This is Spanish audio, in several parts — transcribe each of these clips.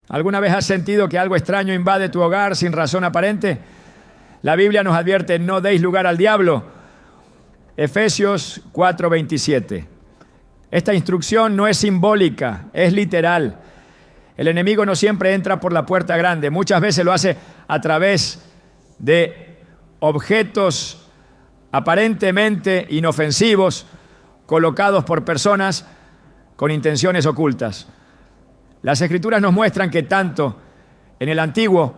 ¿Alguna vez has sentido que algo extraño invade tu hogar sin razón aparente? La Biblia nos advierte: no deis lugar al diablo. Efesios 4:27. Esta instrucción no es simbólica, es literal. El enemigo no siempre entra por la puerta grande, muchas veces lo hace a través de objetos aparentemente inofensivos colocados por personas con intenciones ocultas. Las Escrituras nos muestran que tanto en el Antiguo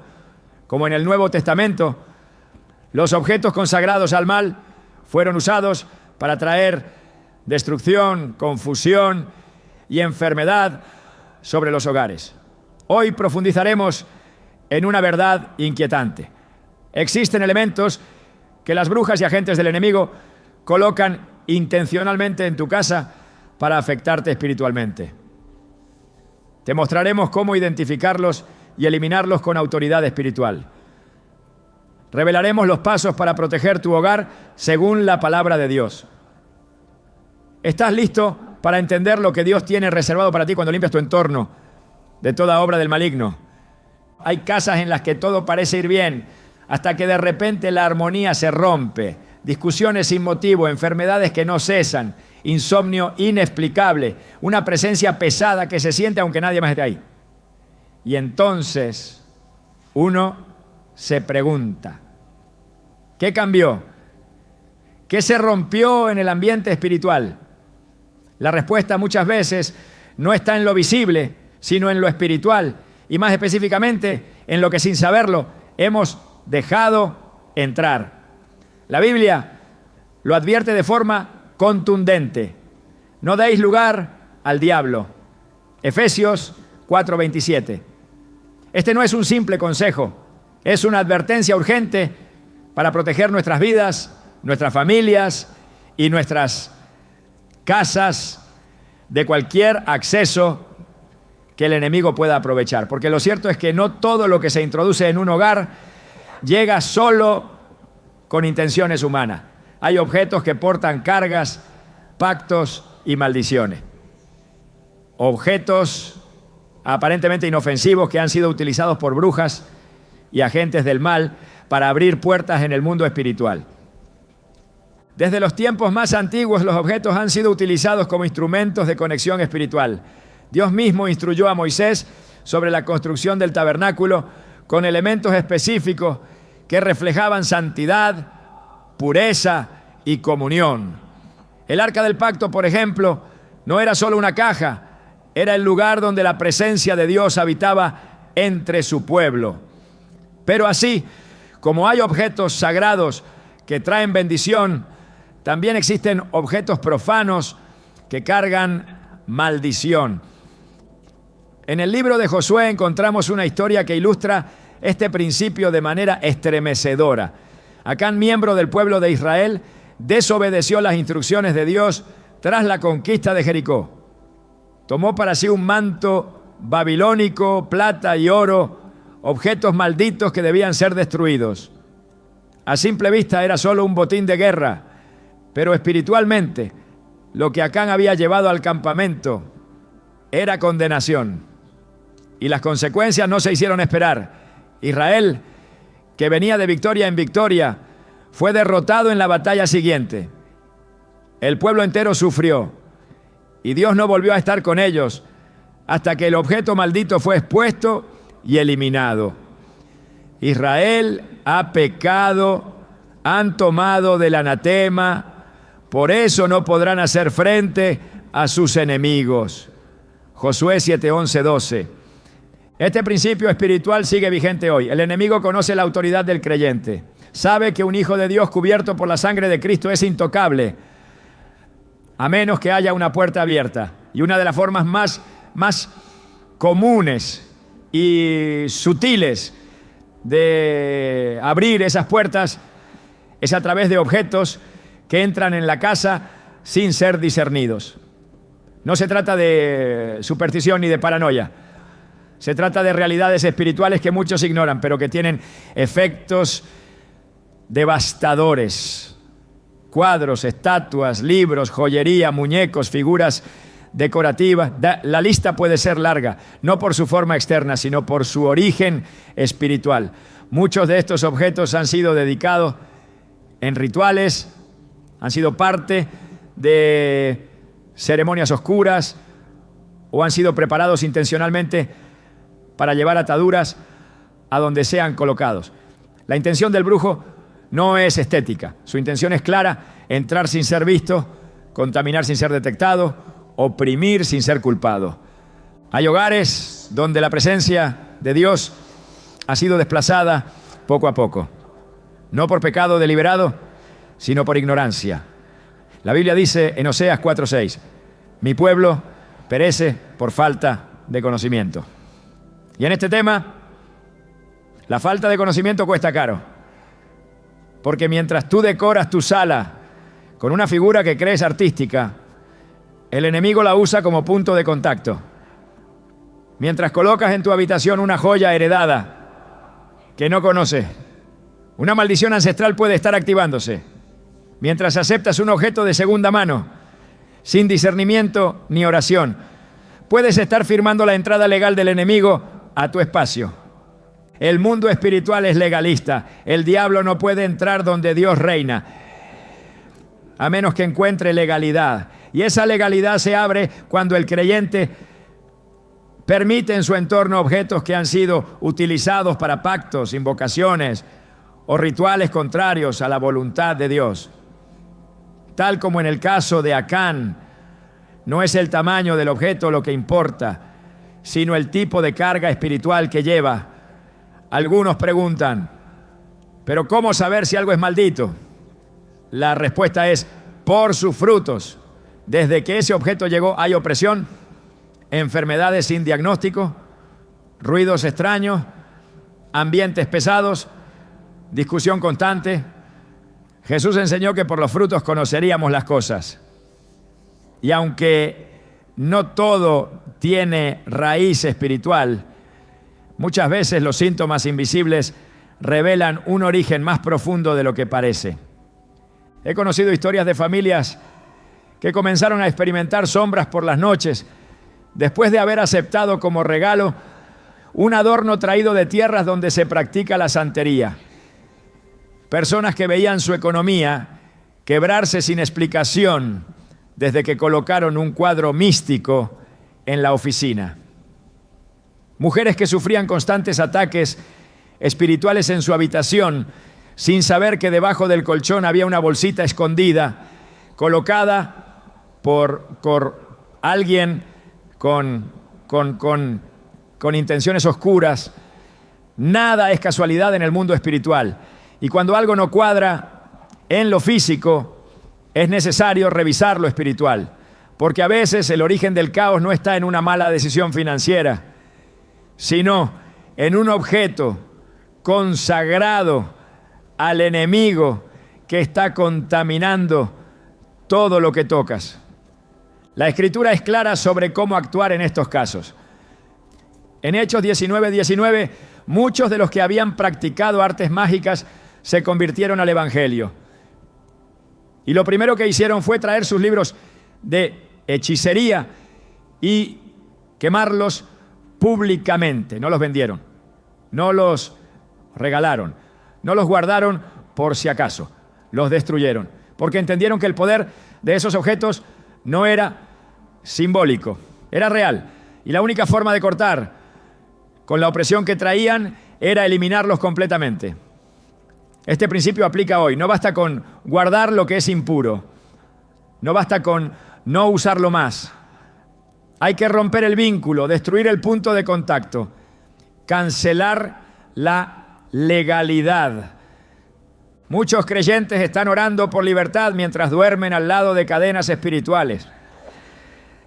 como en el Nuevo Testamento, los objetos consagrados al mal fueron usados para traer destrucción, confusión y enfermedad sobre los hogares. Hoy profundizaremos en una verdad inquietante. Existen elementos que las brujas y agentes del enemigo colocan intencionalmente en tu casa para afectarte espiritualmente. Te mostraremos cómo identificarlos y eliminarlos con autoridad espiritual. Revelaremos los pasos para proteger tu hogar según la palabra de Dios. ¿Estás listo para entender lo que Dios tiene reservado para ti cuando limpias tu entorno de toda obra del maligno? Hay casas en las que todo parece ir bien, hasta que de repente la armonía se rompe. Discusiones sin motivo, enfermedades que no cesan, insomnio inexplicable, una presencia pesada que se siente aunque nadie más esté ahí. Y entonces uno se pregunta: ¿qué cambió? ¿Qué se rompió en el ambiente espiritual? La respuesta muchas veces no está en lo visible, sino en lo espiritual, y más específicamente en lo que sin saberlo hemos dejado entrar. La Biblia lo advierte de forma contundente: no deis lugar al diablo. Efesios 4:27. Este no es un simple consejo, es una advertencia urgente para proteger nuestras vidas, nuestras familias y nuestras casas de cualquier acceso que el enemigo pueda aprovechar. Porque lo cierto es que no todo lo que se introduce en un hogar llega solo con intenciones humanas. Hay objetos que portan cargas, pactos y maldiciones. Objetos aparentemente inofensivos que han sido utilizados por brujas y agentes del mal para abrir puertas en el mundo espiritual. Desde los tiempos más antiguos, los objetos han sido utilizados como instrumentos de conexión espiritual. Dios mismo instruyó a Moisés sobre la construcción del tabernáculo con elementos específicos que reflejaban santidad, pureza y comunión. El arca del pacto, por ejemplo, no era solo una caja, era el lugar donde la presencia de Dios habitaba entre su pueblo. Pero así como hay objetos sagrados que traen bendición, también existen objetos profanos que cargan maldición. En el libro de Josué encontramos una historia que ilustra este principio de manera estremecedora. Acán, miembro del pueblo de Israel, desobedeció las instrucciones de Dios tras la conquista de Jericó. Tomó para sí un manto babilónico, plata y oro, objetos malditos que debían ser destruidos. A simple vista era solo un botín de guerra, pero espiritualmente lo que Acán había llevado al campamento era condenación. Y las consecuencias no se hicieron esperar. Israel, que venía de victoria en victoria, fue derrotado en la batalla siguiente. El pueblo entero sufrió y Dios no volvió a estar con ellos hasta que el objeto maldito fue expuesto y eliminado. Israel ha pecado, han tomado del anatema, por eso no podrán hacer frente a sus enemigos. Josué 7, 11, 12. Este principio espiritual sigue vigente hoy. El enemigo conoce la autoridad del creyente. Sabe que un hijo de Dios cubierto por la sangre de Cristo es intocable, a menos que haya una puerta abierta. Y una de las formas más comunes y sutiles de abrir esas puertas es a través de objetos que entran en la casa sin ser discernidos. No se trata de superstición ni de paranoia. Se trata de realidades espirituales que muchos ignoran, pero que tienen efectos devastadores. Cuadros, estatuas, libros, joyería, muñecos, figuras decorativas. La lista puede ser larga, no por su forma externa, sino por su origen espiritual. Muchos de estos objetos han sido dedicados en rituales, han sido parte de ceremonias oscuras o han sido preparados intencionalmente para llevar ataduras a donde sean colocados. La intención del brujo no es estética. Su intención es clara: entrar sin ser visto, contaminar sin ser detectado, oprimir sin ser culpado. Hay hogares donde la presencia de Dios ha sido desplazada poco a poco, no por pecado deliberado, sino por ignorancia. La Biblia dice en Oseas 4:6, mi pueblo perece por falta de conocimiento. Y en este tema, la falta de conocimiento cuesta caro, porque mientras tú decoras tu sala con una figura que crees artística, el enemigo la usa como punto de contacto. Mientras colocas en tu habitación una joya heredada que no conoces, una maldición ancestral puede estar activándose. Mientras aceptas un objeto de segunda mano, sin discernimiento ni oración, puedes estar firmando la entrada legal del enemigo a tu espacio. El mundo espiritual es legalista. El diablo no puede entrar donde Dios reina, a menos que encuentre legalidad. Y esa legalidad se abre cuando el creyente permite en su entorno objetos que han sido utilizados para pactos, invocaciones o rituales contrarios a la voluntad de Dios. Tal como en el caso de Acán, no es el tamaño del objeto lo que importa, sino el tipo de carga espiritual que lleva. Algunos preguntan, ¿pero cómo saber si algo es maldito? La respuesta es, por sus frutos. Desde que ese objeto llegó hay opresión, enfermedades sin diagnóstico, ruidos extraños, ambientes pesados, discusión constante. Jesús enseñó que por los frutos conoceríamos las cosas. Y aunque no todo tiene raíz espiritual, muchas veces los síntomas invisibles revelan un origen más profundo de lo que parece. He conocido historias de familias que comenzaron a experimentar sombras por las noches después de haber aceptado como regalo un adorno traído de tierras donde se practica la santería. Personas que veían su economía quebrarse sin explicación desde que colocaron un cuadro místico en la oficina. Mujeres que sufrían constantes ataques espirituales en su habitación sin saber que debajo del colchón había una bolsita escondida colocada por alguien con intenciones oscuras. Nada es casualidad en el mundo espiritual. Y cuando algo no cuadra en lo físico, es necesario revisar lo espiritual. Porque a veces el origen del caos no está en una mala decisión financiera, sino en un objeto consagrado al enemigo que está contaminando todo lo que tocas. La Escritura es clara sobre cómo actuar en estos casos. En Hechos 19:19, muchos de los que habían practicado artes mágicas se convirtieron al Evangelio. Y lo primero que hicieron fue traer sus libros de hechicería y quemarlos públicamente. No los vendieron, no los regalaron, no los guardaron por si acaso, los destruyeron, porque entendieron que el poder de esos objetos no era simbólico, era real. Y la única forma de cortar con la opresión que traían era eliminarlos completamente. Este principio aplica hoy. No basta con guardar lo que es impuro, no basta con no usarlo más. Hay que romper el vínculo, destruir el punto de contacto, cancelar la legalidad. Muchos creyentes están orando por libertad mientras duermen al lado de cadenas espirituales.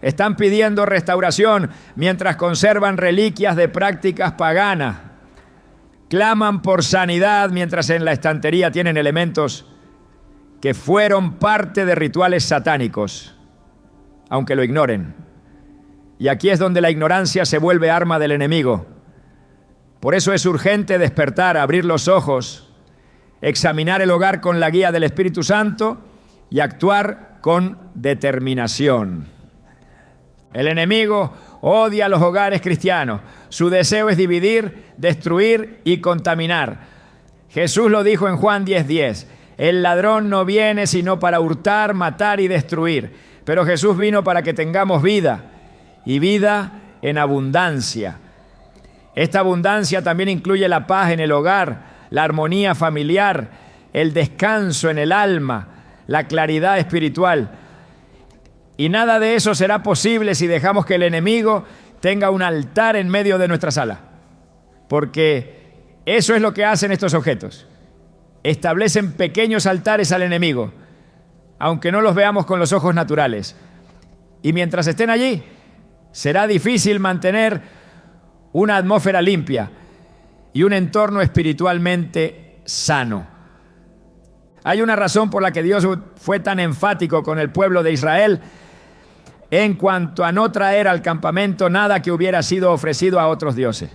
Están pidiendo restauración mientras conservan reliquias de prácticas paganas. Claman por sanidad mientras en la estantería tienen elementos que fueron parte de rituales satánicos, aunque lo ignoren. Y aquí es donde la ignorancia se vuelve arma del enemigo. Por eso es urgente despertar, abrir los ojos, examinar el hogar con la guía del Espíritu Santo y actuar con determinación. El enemigo odia los hogares cristianos. Su deseo es dividir, destruir y contaminar. Jesús lo dijo en Juan 10:10. El ladrón no viene sino para hurtar, matar y destruir. Pero Jesús vino para que tengamos vida, y vida en abundancia. Esta abundancia también incluye la paz en el hogar, la armonía familiar, el descanso en el alma, la claridad espiritual. Y nada de eso será posible si dejamos que el enemigo tenga un altar en medio de nuestra sala. Porque eso es lo que hacen estos objetos. Establecen pequeños altares al enemigo, aunque no los veamos con los ojos naturales. Y mientras estén allí, será difícil mantener una atmósfera limpia y un entorno espiritualmente sano. Hay una razón por la que Dios fue tan enfático con el pueblo de Israel en cuanto a no traer al campamento nada que hubiera sido ofrecido a otros dioses.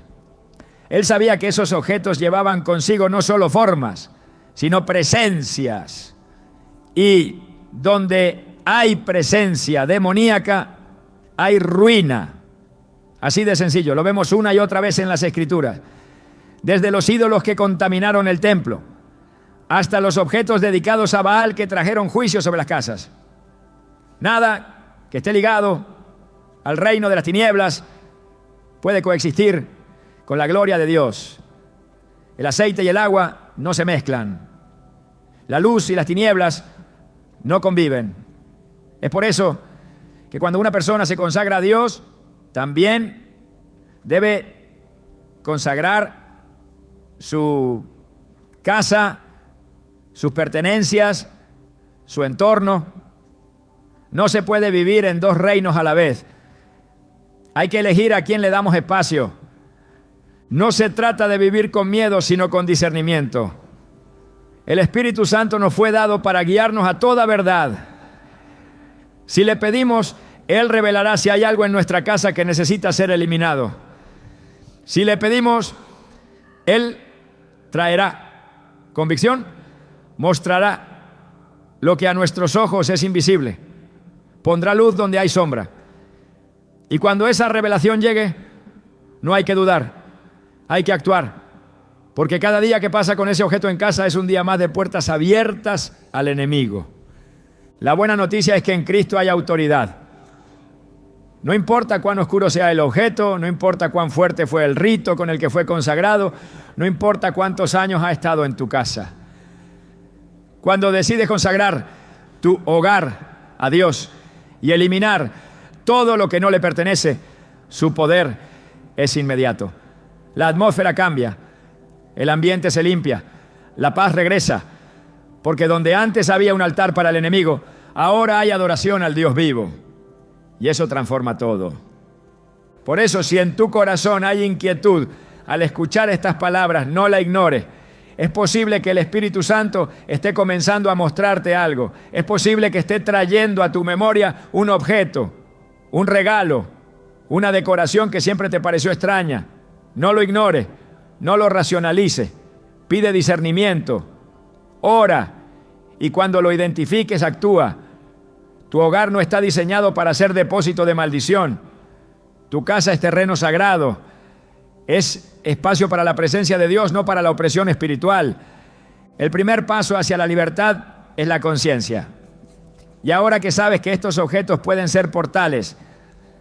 Él sabía que esos objetos llevaban consigo no solo formas, sino presencias. Y donde hay presencia demoníaca, hay ruina. Así de sencillo, lo vemos una y otra vez en las Escrituras. Desde los ídolos que contaminaron el templo, hasta los objetos dedicados a Baal que trajeron juicio sobre las casas. Nada que esté ligado al reino de las tinieblas puede coexistir con la gloria de Dios. El aceite y el agua no se mezclan. La luz y las tinieblas no conviven. Es por eso que cuando una persona se consagra a Dios, también debe consagrar su casa, sus pertenencias, su entorno. No se puede vivir en dos reinos a la vez. Hay que elegir a quién le damos espacio. No se trata de vivir con miedo, sino con discernimiento. El Espíritu Santo nos fue dado para guiarnos a toda verdad. Si le pedimos, Él revelará si hay algo en nuestra casa que necesita ser eliminado. Si le pedimos, Él traerá convicción, mostrará lo que a nuestros ojos es invisible, pondrá luz donde hay sombra. Y cuando esa revelación llegue, no hay que dudar, hay que actuar, porque cada día que pasa con ese objeto en casa es un día más de puertas abiertas al enemigo. La buena noticia es que en Cristo hay autoridad. No importa cuán oscuro sea el objeto, no importa cuán fuerte fue el rito con el que fue consagrado, no importa cuántos años ha estado en tu casa. Cuando decides consagrar tu hogar a Dios y eliminar todo lo que no le pertenece, su poder es inmediato. La atmósfera cambia, el ambiente se limpia, la paz regresa, porque donde antes había un altar para el enemigo, ahora hay adoración al Dios vivo. Y eso transforma todo. Por eso, si en tu corazón hay inquietud al escuchar estas palabras, no la ignores. Es posible que el Espíritu Santo esté comenzando a mostrarte algo. Es posible que esté trayendo a tu memoria un objeto, un regalo, una decoración que siempre te pareció extraña. No lo ignores, no lo racionalices. Pide discernimiento, ora, y cuando lo identifiques, actúa. Tu hogar no está diseñado para ser depósito de maldición. Tu casa es terreno sagrado. Es espacio para la presencia de Dios, no para la opresión espiritual. El primer paso hacia la libertad es la conciencia. Y ahora que sabes que estos objetos pueden ser portales,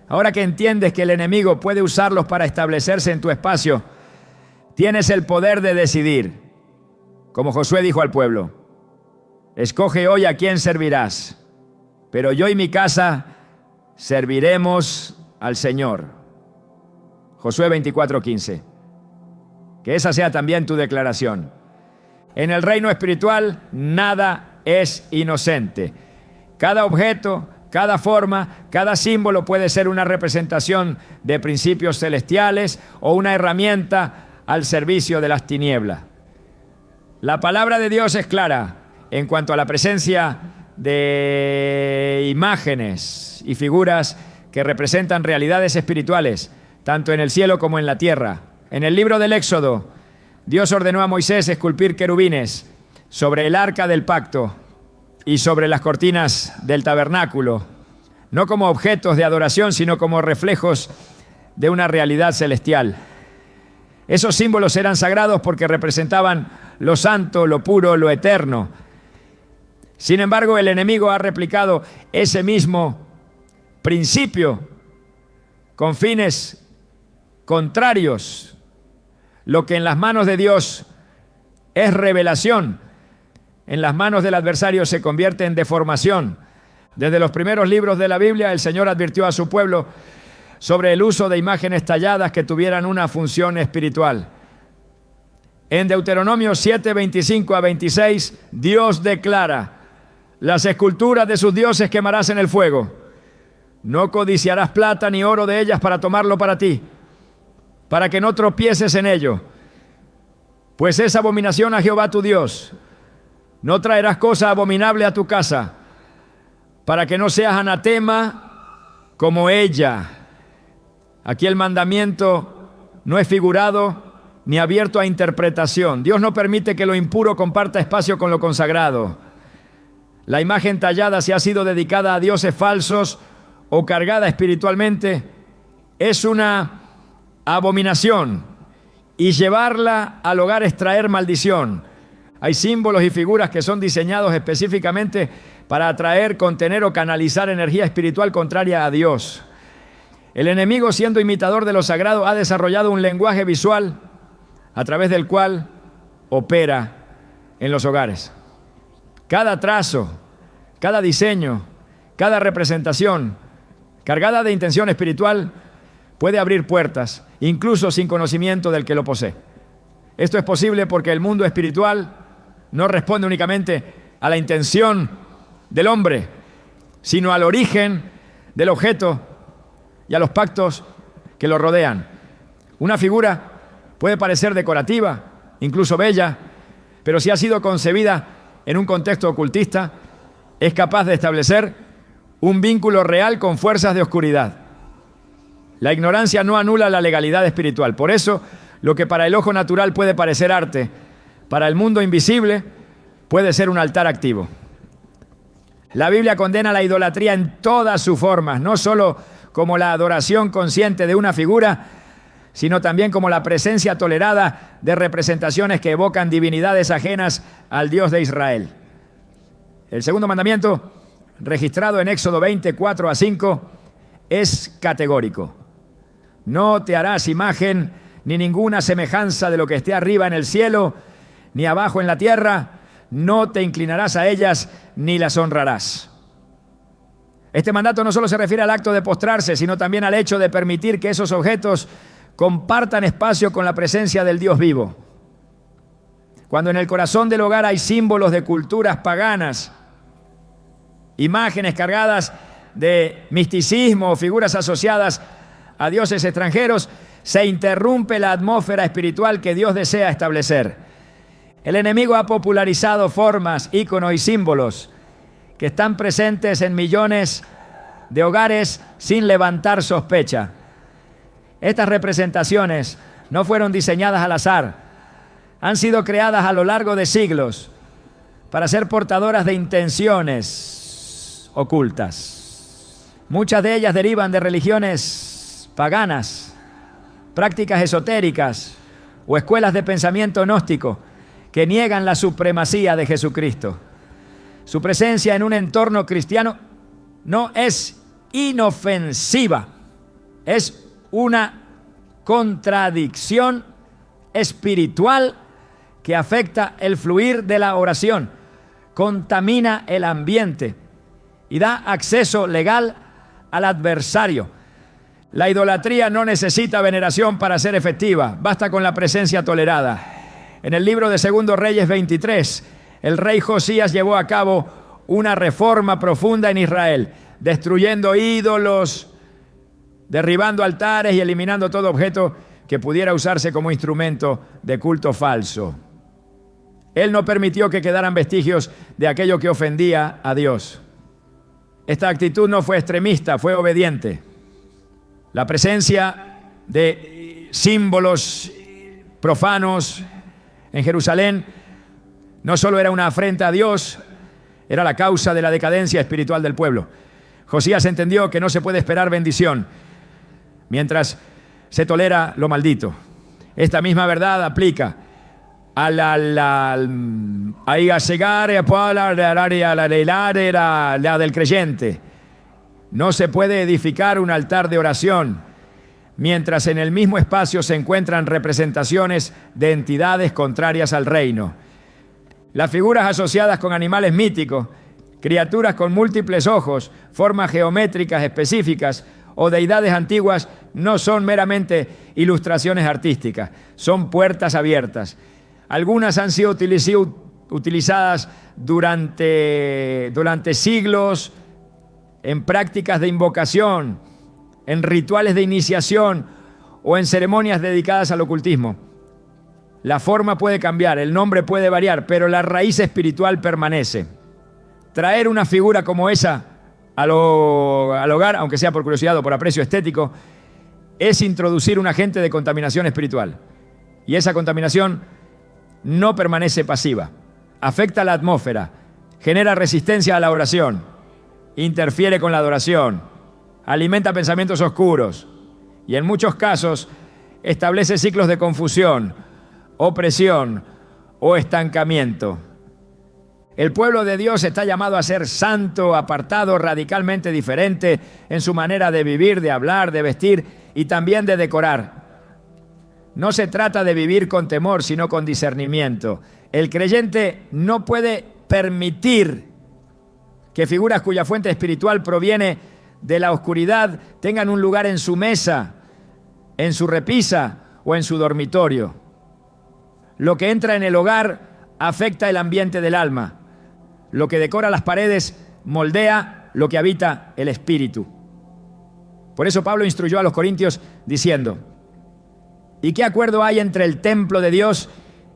ahora que entiendes que el enemigo puede usarlos para establecerse en tu espacio, tienes el poder de decidir. Como Josué dijo al pueblo: escoge hoy a quién servirás. Pero yo y mi casa serviremos al Señor. Josué 24:15. Que esa sea también tu declaración. En el reino espiritual nada es inocente. Cada objeto, cada forma, cada símbolo puede ser una representación de principios celestiales o una herramienta al servicio de las tinieblas. La palabra de Dios es clara en cuanto a la presencia de imágenes y figuras que representan realidades espirituales, tanto en el cielo como en la tierra. En el libro del Éxodo, Dios ordenó a Moisés esculpir querubines sobre el arca del pacto y sobre las cortinas del tabernáculo. no como objetos de adoración, sino como reflejos de una realidad celestial. Esos símbolos eran sagrados porque representaban lo santo, lo puro, lo eterno. Sin embargo, el enemigo ha replicado ese mismo principio con fines contrarios. Lo que en las manos de Dios es revelación, en las manos del adversario se convierte en deformación. Desde los primeros libros de la Biblia, el Señor advirtió a su pueblo sobre el uso de imágenes talladas que tuvieran una función espiritual. En Deuteronomio 7, 25 a 26, Dios declara: las esculturas de sus dioses quemarás en el fuego. No codiciarás plata ni oro de ellas para tomarlo para ti, para que no tropieces en ello, pues es abominación a Jehová tu Dios. No traerás cosa abominable a tu casa, para que no seas anatema como ella. Aquí el mandamiento no es figurado ni abierto a interpretación. Dios no permite que lo impuro comparta espacio con lo consagrado. La imagen tallada, si ha sido dedicada a dioses falsos o cargada espiritualmente, es una abominación, y llevarla al hogar es traer maldición. Hay símbolos y figuras que son diseñados específicamente para atraer, contener o canalizar energía espiritual contraria a Dios. El enemigo, siendo imitador de lo sagrado, ha desarrollado un lenguaje visual a través del cual opera en los hogares. Cada trazo, cada diseño, cada representación cargada de intención espiritual puede abrir puertas, incluso sin conocimiento del que lo posee. Esto es posible porque el mundo espiritual no responde únicamente a la intención del hombre, sino al origen del objeto y a los pactos que lo rodean. Una figura puede parecer decorativa, incluso bella, pero si ha sido concebida en un contexto ocultista, es capaz de establecer un vínculo real con fuerzas de oscuridad. La ignorancia no anula la legalidad espiritual. Por eso, lo que para el ojo natural puede parecer arte, para el mundo invisible puede ser un altar activo. La Biblia condena la idolatría en todas sus formas, no solo como la adoración consciente de una figura, sino también como la presencia tolerada de representaciones que evocan divinidades ajenas al Dios de Israel. El segundo mandamiento, registrado en Éxodo 20, 4 a 5, es categórico. No te harás imagen ni ninguna semejanza de lo que esté arriba en el cielo, ni abajo en la tierra. No te inclinarás a ellas, ni las honrarás. Este mandato no solo se refiere al acto de postrarse, sino también al hecho de permitir que esos objetos compartan espacio con la presencia del Dios vivo. Cuando en el corazón del hogar hay símbolos de culturas paganas, imágenes cargadas de misticismo o figuras asociadas a dioses extranjeros, se interrumpe la atmósfera espiritual que Dios desea establecer. El enemigo ha popularizado formas, íconos y símbolos que están presentes en millones de hogares sin levantar sospecha. Estas representaciones no fueron diseñadas al azar, han sido creadas a lo largo de siglos para ser portadoras de intenciones ocultas. Muchas de ellas derivan de religiones paganas, prácticas esotéricas o escuelas de pensamiento gnóstico que niegan la supremacía de Jesucristo. Su presencia en un entorno cristiano no es inofensiva, es una contradicción espiritual que afecta el fluir de la oración, contamina el ambiente y da acceso legal al adversario. La idolatría no necesita veneración para ser efectiva, basta con la presencia tolerada. En el libro de 2 Reyes 23, el rey Josías llevó a cabo una reforma profunda en Israel, destruyendo ídolos, derribando altares y eliminando todo objeto que pudiera usarse como instrumento de culto falso. Él no permitió que quedaran vestigios de aquello que ofendía a Dios. Esta actitud no fue extremista, fue obediente. La presencia de símbolos profanos en Jerusalén no solo era una afrenta a Dios, era la causa de la decadencia espiritual del pueblo. Josías entendió que no se puede esperar bendición mientras se tolera lo maldito. Esta misma verdad aplica a la del creyente. No se puede edificar un altar de oración mientras en el mismo espacio se encuentran representaciones de entidades contrarias al reino. Las figuras asociadas con animales míticos, criaturas con múltiples ojos, formas geométricas específicas o deidades antiguas no son meramente ilustraciones artísticas, son puertas abiertas. Algunas han sido utilizadas durante siglos en prácticas de invocación, en rituales de iniciación o en ceremonias dedicadas al ocultismo. La forma puede cambiar, el nombre puede variar, pero la raíz espiritual permanece. Traer una figura como esa al hogar, aunque sea por curiosidad o por aprecio estético, es introducir un agente de contaminación espiritual. Y esa contaminación no permanece pasiva. Afecta la atmósfera, genera resistencia a la oración, interfiere con la adoración, alimenta pensamientos oscuros y en muchos casos establece ciclos de confusión, opresión o estancamiento. El pueblo de Dios está llamado a ser santo, apartado, radicalmente diferente en su manera de vivir, de hablar, de vestir y también de decorar. No se trata de vivir con temor, sino con discernimiento. El creyente no puede permitir que figuras cuya fuente espiritual proviene de la oscuridad tengan un lugar en su mesa, en su repisa o en su dormitorio. Lo que entra en el hogar afecta el ambiente del alma. Lo que decora las paredes moldea lo que habita el espíritu. Por eso Pablo instruyó a los corintios diciendo: ¿y qué acuerdo hay entre el templo de Dios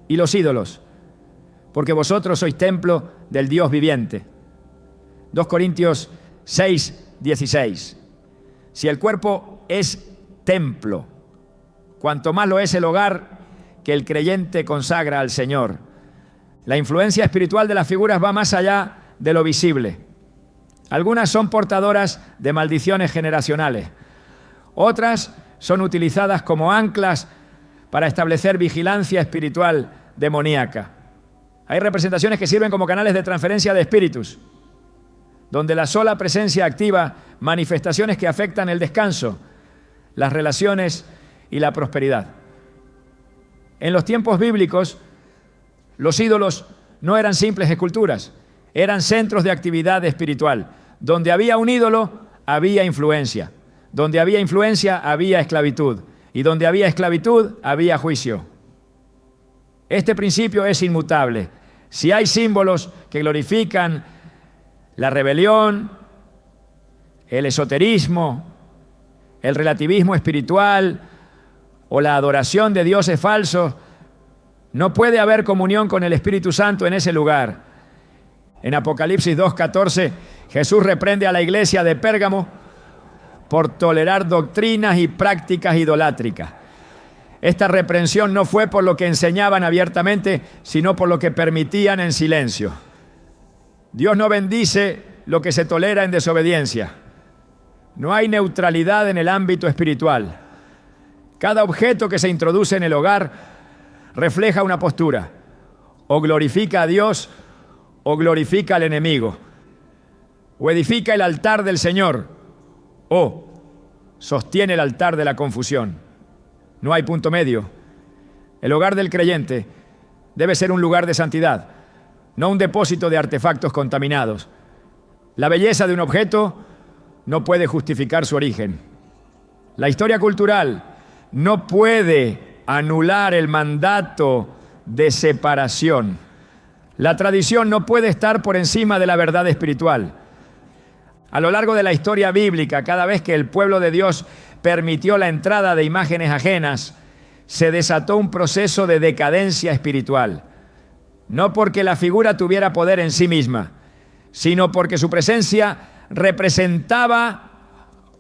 y los ídolos? Porque vosotros sois templo del Dios viviente. 2 Corintios 6, 16. Si el cuerpo es templo, cuanto más lo es el hogar que el creyente consagra al Señor. La influencia espiritual de las figuras va más allá de lo visible. Algunas son portadoras de maldiciones generacionales. Otras son utilizadas como anclas para establecer vigilancia espiritual demoníaca. Hay representaciones que sirven como canales de transferencia de espíritus, donde la sola presencia activa manifestaciones que afectan el descanso, las relaciones y la prosperidad. En los tiempos bíblicos, los ídolos no eran simples esculturas, eran centros de actividad espiritual. Donde había un ídolo, había influencia. Donde había influencia, había esclavitud. Y donde había esclavitud, había juicio. Este principio es inmutable. Si hay símbolos que glorifican la rebelión, el esoterismo, el relativismo espiritual o la adoración de dioses falsos, no puede haber comunión con el Espíritu Santo en ese lugar. En Apocalipsis 2:14, Jesús reprende a la iglesia de Pérgamo por tolerar doctrinas y prácticas idolátricas. Esta reprensión no fue por lo que enseñaban abiertamente, sino por lo que permitían en silencio. Dios no bendice lo que se tolera en desobediencia. No hay neutralidad en el ámbito espiritual. Cada objeto que se introduce en el hogar refleja una postura. O glorifica a Dios o glorifica al enemigo. O edifica el altar del Señor o sostiene el altar de la confusión. No hay punto medio. El hogar del creyente debe ser un lugar de santidad, no un depósito de artefactos contaminados. La belleza de un objeto no puede justificar su origen. La historia cultural no puede anular el mandato de separación. La tradición no puede estar por encima de la verdad espiritual. A lo largo de la historia bíblica, cada vez que el pueblo de Dios permitió la entrada de imágenes ajenas, se desató un proceso de decadencia espiritual. No porque la figura tuviera poder en sí misma, sino porque su presencia representaba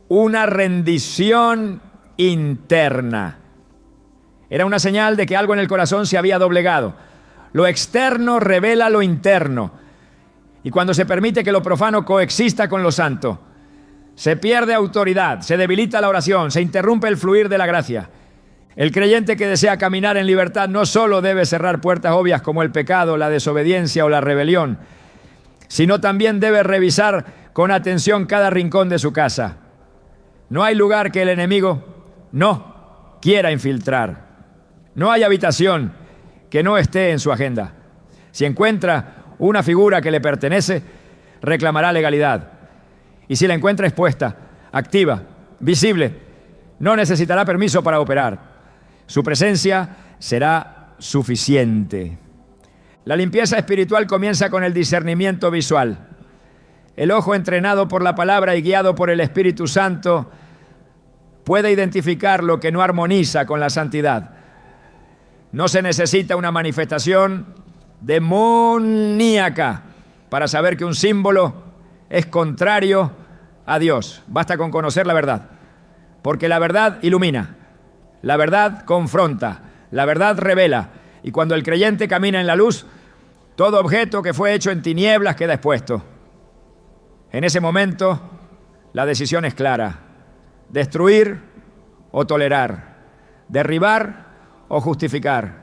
una rendición interna. Era una señal de que algo en el corazón se había doblegado. Lo externo revela lo interno. Y cuando se permite que lo profano coexista con lo santo, Se pierde autoridad, se debilita la oración, se interrumpe el fluir de la gracia. El creyente que desea caminar en libertad no solo debe cerrar puertas obvias como el pecado, la desobediencia o la rebelión, sino también debe revisar con atención cada rincón de su casa. No hay lugar que el enemigo no quiera infiltrar. No hay habitación que no esté en su agenda. Si encuentra una figura que le pertenece, reclamará legalidad. Y si la encuentra expuesta, activa, visible, no necesitará permiso para operar. Su presencia será suficiente. La limpieza espiritual comienza con el discernimiento visual. El ojo entrenado por la palabra y guiado por el Espíritu Santo puede identificar lo que no armoniza con la santidad. No se necesita una manifestación demoníaca para saber que un símbolo es contrario a Dios. Basta con conocer la verdad, porque la verdad ilumina, la verdad confronta, la verdad revela, y cuando el creyente camina en la luz, todo objeto que fue hecho en tinieblas queda expuesto. En ese momento, la decisión es clara: destruir o tolerar, derribar o justificar.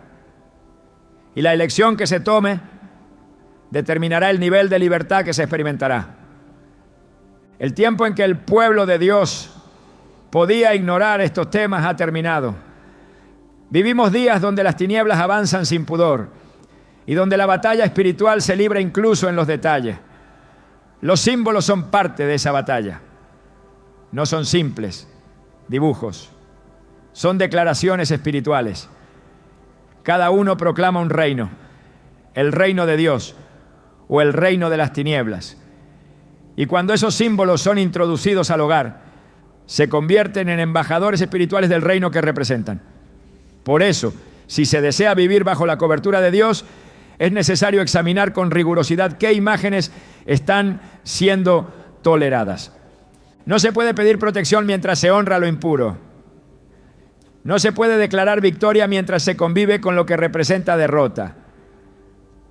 Y la elección que se tome determinará el nivel de libertad que se experimentará. El tiempo en que el pueblo de Dios podía ignorar estos temas ha terminado. Vivimos días donde las tinieblas avanzan sin pudor y donde la batalla espiritual se libra incluso en los detalles. Los símbolos son parte de esa batalla. No son simples dibujos, son declaraciones espirituales. Cada uno proclama un reino, el reino de Dios o el reino de las tinieblas. Y cuando esos símbolos son introducidos al hogar, se convierten en embajadores espirituales del reino que representan. Por eso, si se desea vivir bajo la cobertura de Dios, es necesario examinar con rigurosidad qué imágenes están siendo toleradas. No se puede pedir protección mientras se honra lo impuro. No se puede declarar victoria mientras se convive con lo que representa derrota.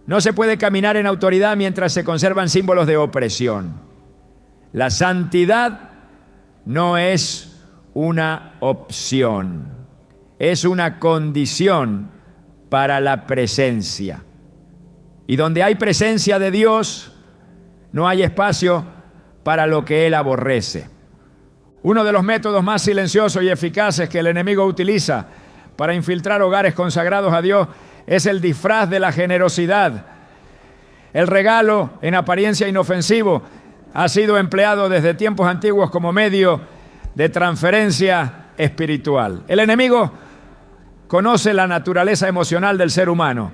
No se puede caminar en autoridad mientras se conservan símbolos de opresión. La santidad no es una opción, es una condición para la presencia. Y donde hay presencia de Dios, no hay espacio para lo que Él aborrece. Uno de los métodos más silenciosos y eficaces que el enemigo utiliza para infiltrar hogares consagrados a Dios es el disfraz de la generosidad. El regalo, en apariencia inofensivo, ha sido empleado desde tiempos antiguos como medio de transferencia espiritual. El enemigo conoce la naturaleza emocional del ser humano,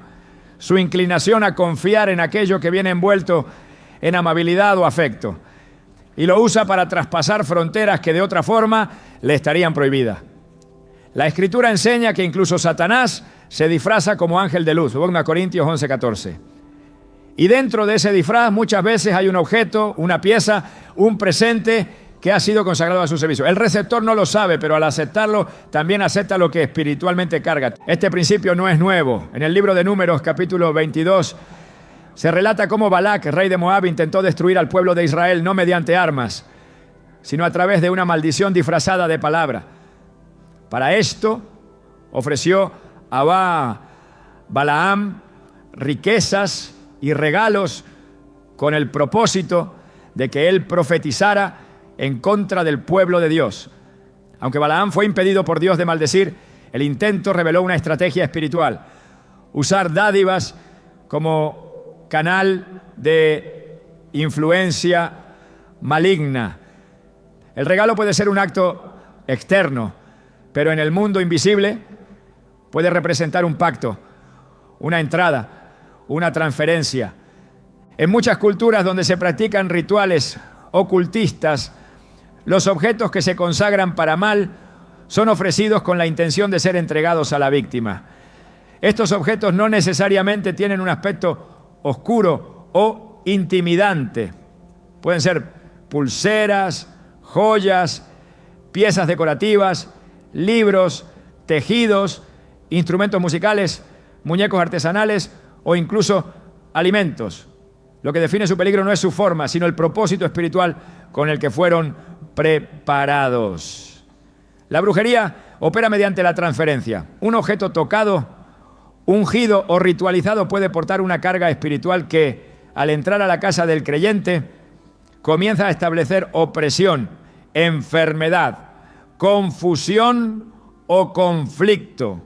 su inclinación a confiar en aquello que viene envuelto en amabilidad o afecto, y lo usa para traspasar fronteras que de otra forma le estarían prohibidas. La Escritura enseña que incluso Satanás se disfraza como ángel de luz, 2 Corintios 11:14. Y dentro de ese disfraz muchas veces hay un objeto, una pieza, un presente que ha sido consagrado a su servicio. El receptor no lo sabe, pero al aceptarlo también acepta lo que espiritualmente carga. Este principio no es nuevo. En el libro de Números, capítulo 22, se relata cómo Balac, rey de Moab, intentó destruir al pueblo de Israel no mediante armas, sino a través de una maldición disfrazada de palabra. Para esto ofreció a Balaam riquezas y regalos con el propósito de que él profetizara en contra del pueblo de Dios. Aunque Balaam fue impedido por Dios de maldecir, el intento reveló una estrategia espiritual: usar dádivas como canal de influencia maligna. El regalo puede ser un acto externo, pero en el mundo invisible puede representar un pacto, una entrada, una transferencia. En muchas culturas donde se practican rituales ocultistas, los objetos que se consagran para mal son ofrecidos con la intención de ser entregados a la víctima. Estos objetos no necesariamente tienen un aspecto oscuro o intimidante. Pueden ser pulseras, joyas, piezas decorativas, libros, tejidos, instrumentos musicales, muñecos artesanales o incluso alimentos. Lo que define su peligro no es su forma, sino el propósito espiritual con el que fueron preparados. La brujería opera mediante la transferencia. Un objeto tocado, ungido o ritualizado puede portar una carga espiritual que, al entrar a la casa del creyente, comienza a establecer opresión, enfermedad, confusión o conflicto.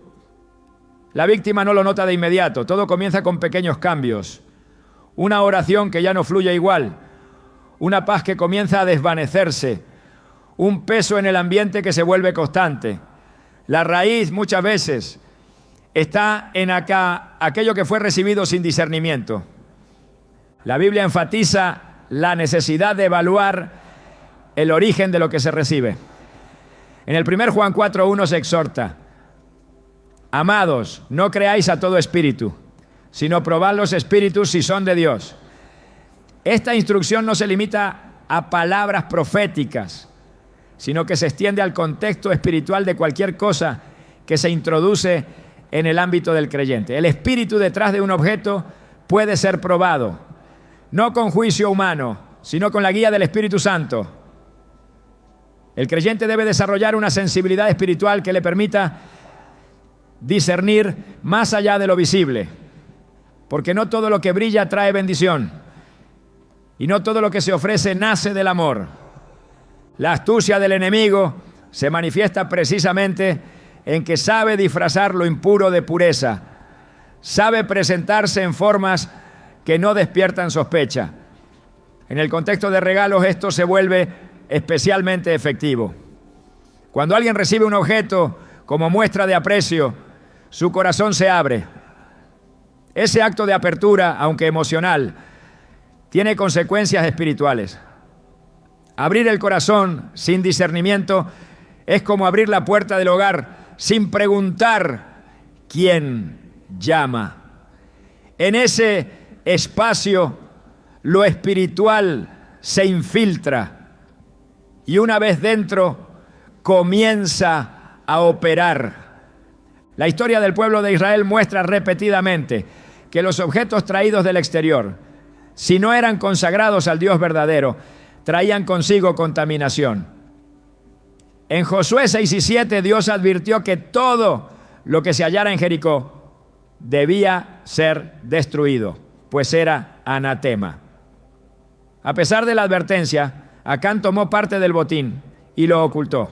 La víctima no lo nota de inmediato, todo comienza con pequeños cambios. Una oración que ya no fluye igual, una paz que comienza a desvanecerse, un peso en el ambiente que se vuelve constante. La raíz muchas veces está en aquello que fue recibido sin discernimiento. La Biblia enfatiza la necesidad de evaluar el origen de lo que se recibe. En el 1 Juan 4:1 se exhorta: amados, no creáis a todo espíritu, sino probad los espíritus si son de Dios. Esta instrucción no se limita a palabras proféticas, sino que se extiende al contexto espiritual de cualquier cosa que se introduce en el ámbito del creyente. El espíritu detrás de un objeto puede ser probado, no con juicio humano, sino con la guía del Espíritu Santo. El creyente debe desarrollar una sensibilidad espiritual que le permita discernir más allá de lo visible, porque no todo lo que brilla trae bendición y no todo lo que se ofrece nace del amor. La astucia del enemigo se manifiesta precisamente en que sabe disfrazar lo impuro de pureza, sabe presentarse en formas que no despiertan sospecha. En el contexto de regalos esto se vuelve especialmente efectivo. Cuando alguien recibe un objeto como muestra de aprecio, su corazón se abre. Ese acto de apertura, aunque emocional, tiene consecuencias espirituales. Abrir el corazón sin discernimiento es como abrir la puerta del hogar sin preguntar quién llama. En ese espacio, lo espiritual se infiltra y una vez dentro comienza a operar. La historia del pueblo de Israel muestra repetidamente que los objetos traídos del exterior, si no eran consagrados al Dios verdadero, traían consigo contaminación. En Josué 6:7 Dios advirtió que todo lo que se hallara en Jericó debía ser destruido, pues era anatema. A pesar de la advertencia, Acán tomó parte del botín y lo ocultó.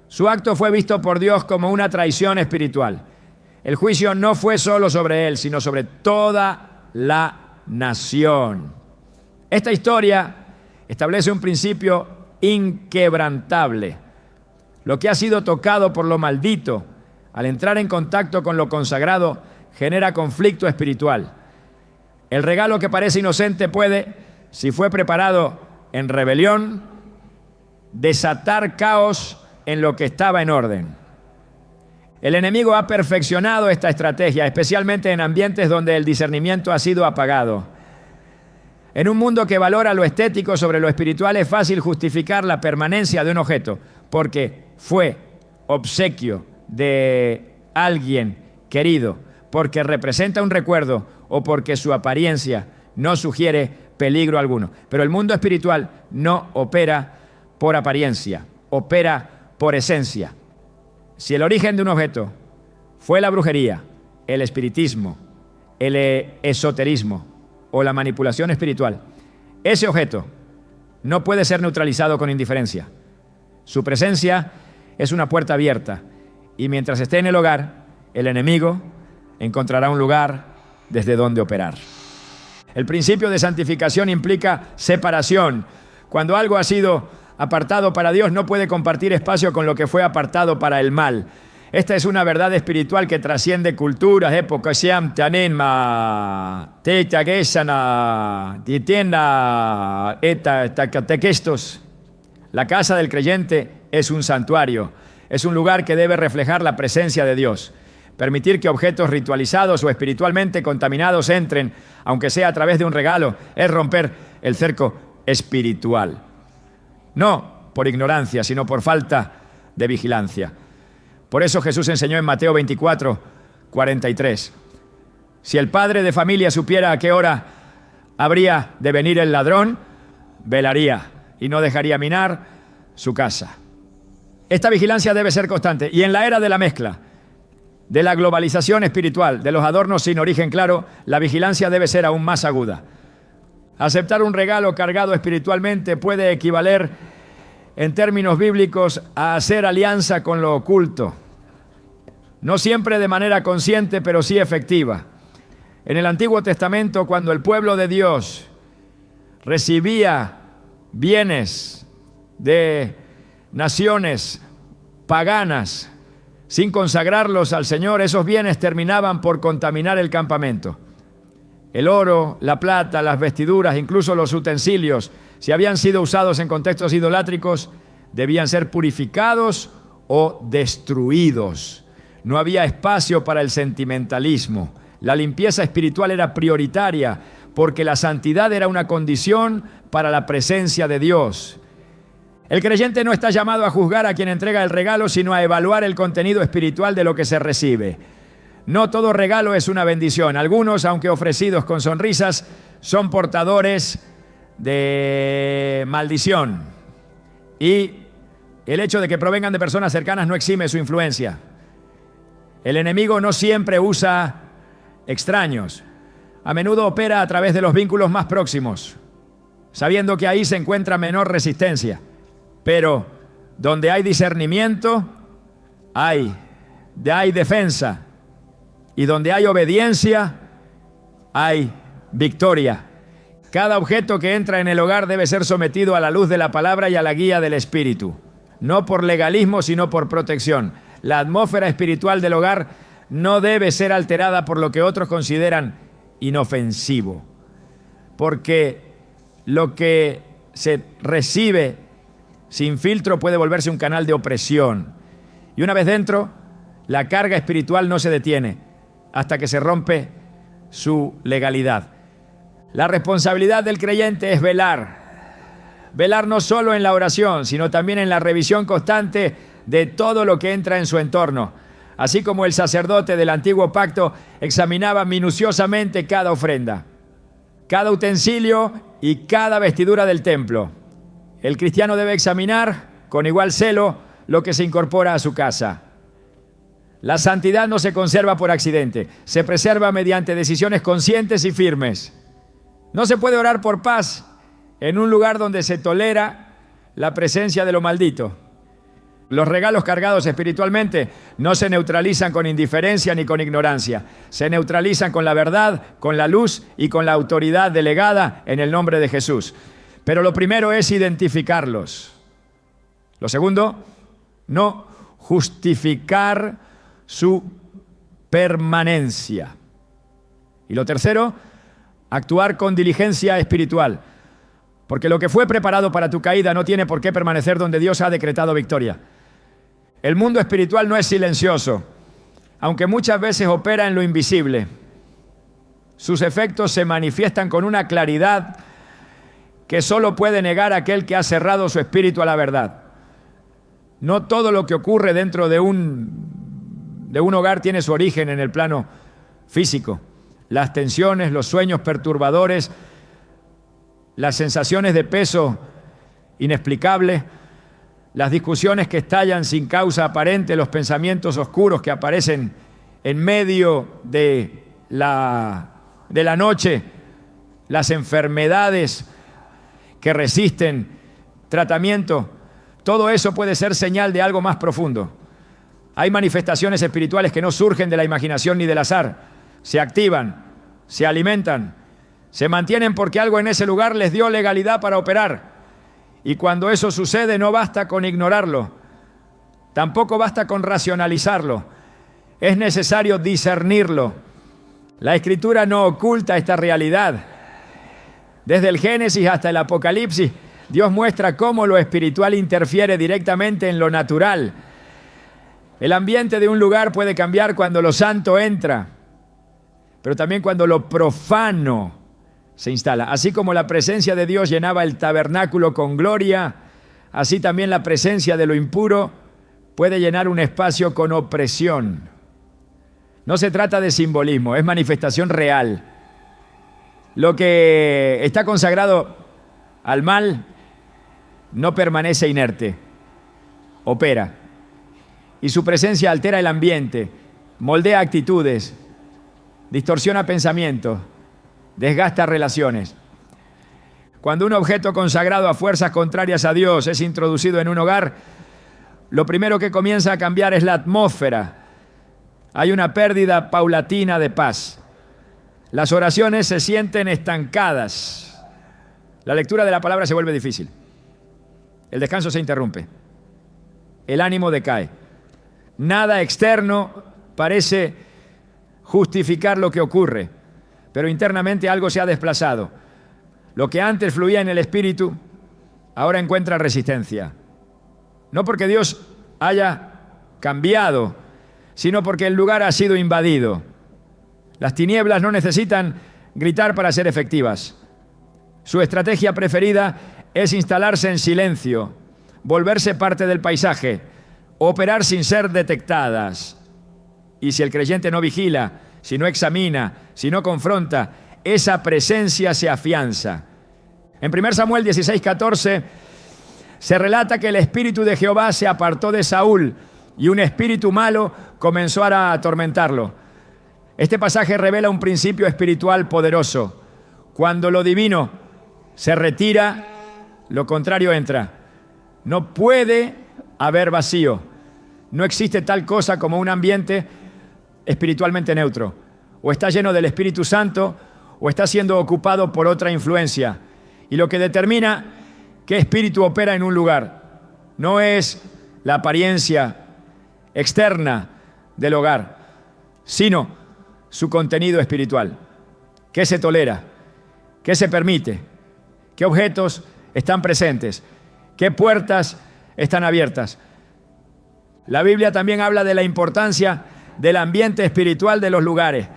Su acto fue visto por Dios como una traición espiritual. El juicio no fue solo sobre él, sino sobre toda la nación. Esta historia establece un principio inquebrantable. Lo que ha sido tocado por lo maldito, al entrar en contacto con lo consagrado, genera conflicto espiritual. El regalo que parece inocente puede, si fue preparado en rebelión, desatar caos en lo que estaba en orden. El enemigo ha perfeccionado esta estrategia, especialmente en ambientes donde el discernimiento ha sido apagado. En un mundo que valora lo estético sobre lo espiritual, es fácil justificar la permanencia de un objeto porque fue obsequio de alguien querido, porque representa un recuerdo o porque su apariencia no sugiere peligro alguno. Pero el mundo espiritual no opera por apariencia, opera por esencia. Si el origen de un objeto fue la brujería, el espiritismo, el esoterismo o la manipulación espiritual, ese objeto no puede ser neutralizado con indiferencia. Su presencia es una puerta abierta y mientras esté en el hogar, el enemigo encontrará un lugar desde donde operar. El principio de santificación implica separación. Cuando algo ha sido apartado para Dios, no puede compartir espacio con lo que fue apartado para el mal. Esta es una verdad espiritual que trasciende culturas, épocas, La casa del creyente es un santuario, es un lugar que debe reflejar la presencia de Dios. Permitir que objetos ritualizados o espiritualmente contaminados entren, aunque sea a través de un regalo, es romper el cerco espiritual. No por ignorancia, sino por falta de vigilancia. Por eso Jesús enseñó en Mateo 24:43. Si el padre de familia supiera a qué hora habría de venir el ladrón, velaría y no dejaría minar su casa. Esta vigilancia debe ser constante. Y en la era de la mezcla, de la globalización espiritual, de los adornos sin origen claro, la vigilancia debe ser aún más aguda. Aceptar un regalo cargado espiritualmente puede equivaler, en términos bíblicos, a hacer alianza con lo oculto. No siempre de manera consciente, pero sí efectiva. En el Antiguo Testamento, cuando el pueblo de Dios recibía bienes de naciones paganas sin consagrarlos al Señor, esos bienes terminaban por contaminar el campamento. El oro, la plata, las vestiduras, incluso los utensilios, si habían sido usados en contextos idolátricos, debían ser purificados o destruidos. No había espacio para el sentimentalismo. La limpieza espiritual era prioritaria porque la santidad era una condición para la presencia de Dios. El creyente no está llamado a juzgar a quien entrega el regalo, sino a evaluar el contenido espiritual de lo que se recibe. No todo regalo es una bendición. Algunos, aunque ofrecidos con sonrisas, son portadores de maldición. Y el hecho de que provengan de personas cercanas no exime su influencia. El enemigo no siempre usa extraños. A menudo opera a través de los vínculos más próximos, sabiendo que ahí se encuentra menor resistencia. Pero donde hay discernimiento, hay defensa. Y donde hay obediencia, hay victoria. Cada objeto que entra en el hogar debe ser sometido a la luz de la palabra y a la guía del Espíritu. No por legalismo, sino por protección. La atmósfera espiritual del hogar no debe ser alterada por lo que otros consideran inofensivo. Porque lo que se recibe sin filtro puede volverse un canal de opresión. Y una vez dentro, la carga espiritual no se detiene hasta que se rompe su legalidad. La responsabilidad del creyente es velar. Velar no solo en la oración, sino también en la revisión constante de todo lo que entra en su entorno. Así como el sacerdote del antiguo pacto examinaba minuciosamente cada ofrenda, cada utensilio y cada vestidura del templo. El cristiano debe examinar con igual celo lo que se incorpora a su casa. La santidad no se conserva por accidente, se preserva mediante decisiones conscientes y firmes. No se puede orar por paz en un lugar donde se tolera la presencia de lo maldito. Los regalos cargados espiritualmente no se neutralizan con indiferencia ni con ignorancia. Se neutralizan con la verdad, con la luz y con la autoridad delegada en el nombre de Jesús. Pero lo primero es identificarlos. Lo segundo, no justificar su permanencia. Y lo tercero, actuar con diligencia espiritual. Porque lo que fue preparado para tu caída no tiene por qué permanecer donde Dios ha decretado victoria. El mundo espiritual no es silencioso, aunque muchas veces opera en lo invisible. Sus efectos se manifiestan con una claridad que solo puede negar aquel que ha cerrado su espíritu a la verdad. No todo lo que ocurre dentro de un hogar tiene su origen en el plano físico. Las tensiones, los sueños perturbadores, las sensaciones de peso inexplicable, las discusiones que estallan sin causa aparente, los pensamientos oscuros que aparecen en medio de la noche, las enfermedades que resisten tratamiento, todo eso puede ser señal de algo más profundo. Hay manifestaciones espirituales que no surgen de la imaginación ni del azar, se activan, se alimentan, se mantienen porque algo en ese lugar les dio legalidad para operar. Y cuando eso sucede no basta con ignorarlo, tampoco basta con racionalizarlo, es necesario discernirlo. La Escritura no oculta esta realidad. Desde el Génesis hasta el Apocalipsis, Dios muestra cómo lo espiritual interfiere directamente en lo natural. El ambiente de un lugar puede cambiar cuando lo santo entra, pero también cuando lo profano se instala. Así como la presencia de Dios llenaba el tabernáculo con gloria, así también la presencia de lo impuro puede llenar un espacio con opresión. No se trata de simbolismo, es manifestación real. Lo que está consagrado al mal no permanece inerte. opera. Y su presencia altera el ambiente, moldea actitudes, distorsiona pensamientos, desgasta relaciones. Cuando un objeto consagrado a fuerzas contrarias a Dios es introducido en un hogar, lo primero que comienza a cambiar es la atmósfera. Hay una pérdida paulatina de paz. Las oraciones se sienten estancadas. La lectura de la palabra se vuelve difícil. El descanso se interrumpe. El ánimo decae. Nada externo parece justificar lo que ocurre, pero internamente algo se ha desplazado. Lo que antes fluía en el espíritu, ahora encuentra resistencia. No porque Dios haya cambiado, sino porque el lugar ha sido invadido. Las tinieblas no necesitan gritar para ser efectivas. Su estrategia preferida es instalarse en silencio, volverse parte del paisaje, operar sin ser detectadas. Y si el creyente no vigila, si no examina, si no confronta, esa presencia se afianza. En 1 Samuel 16:14 se relata que el espíritu de Jehová se apartó de Saúl y un espíritu malo comenzó a atormentarlo. Este pasaje revela un principio espiritual poderoso. Cuando lo divino se retira, lo contrario entra. No puede haber vacío. No existe tal cosa como un ambiente espiritualmente neutro. O está lleno del Espíritu Santo o está siendo ocupado por otra influencia. Y lo que determina qué espíritu opera en un lugar no es la apariencia externa del hogar, sino su contenido espiritual. ¿Qué se tolera? ¿Qué se permite? ¿Qué objetos están presentes? ¿Qué puertas están abiertas? La Biblia también habla de la importancia del ambiente espiritual de los lugares.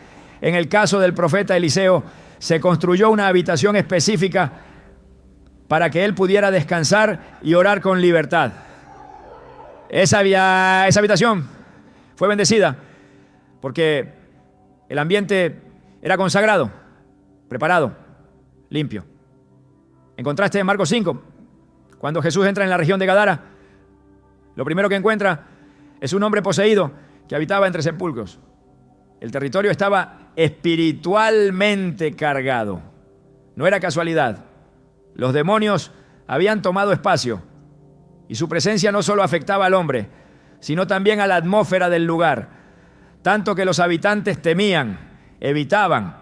En el caso del profeta Eliseo, se construyó una habitación específica para que él pudiera descansar y orar con libertad. Esa habitación fue bendecida porque el ambiente era consagrado, preparado, limpio. En contraste, en Marcos 5, cuando Jesús entra en la región de Gadara, lo primero que encuentra es un hombre poseído que habitaba entre sepulcros. El territorio estaba espiritualmente cargado. No era casualidad. Los demonios habían tomado espacio y su presencia no solo afectaba al hombre, sino también a la atmósfera del lugar, tanto que los habitantes temían, evitaban,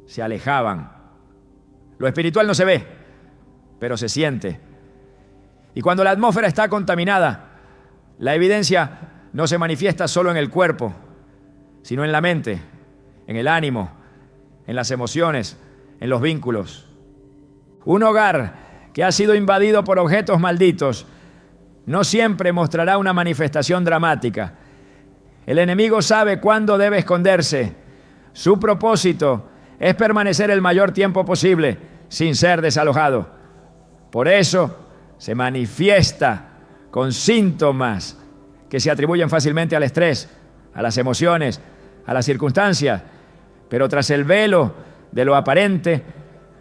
se alejaban. Lo espiritual no se ve, pero se siente. Y cuando la atmósfera está contaminada, la evidencia no se manifiesta solo en el cuerpo, sino en la mente, en el ánimo, en las emociones, en los vínculos. Un hogar que ha sido invadido por objetos malditos no siempre mostrará una manifestación dramática. El enemigo sabe cuándo debe esconderse. Su propósito es permanecer el mayor tiempo posible sin ser desalojado. Por eso se manifiesta con síntomas que se atribuyen fácilmente al estrés, a las emociones, a las circunstancias. Pero tras el velo de lo aparente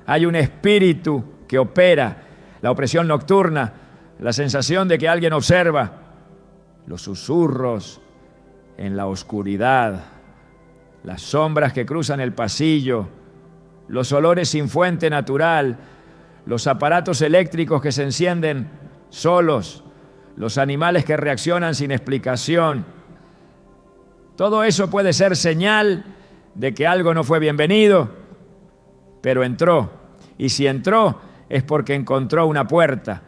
hay un espíritu que opera, la opresión nocturna, la sensación de que alguien observa, los susurros en la oscuridad, las sombras que cruzan el pasillo, los olores sin fuente natural, los aparatos eléctricos que se encienden solos, los animales que reaccionan sin explicación. Todo eso puede ser señal de que algo no fue bienvenido, pero entró. Y si entró es porque encontró una puerta.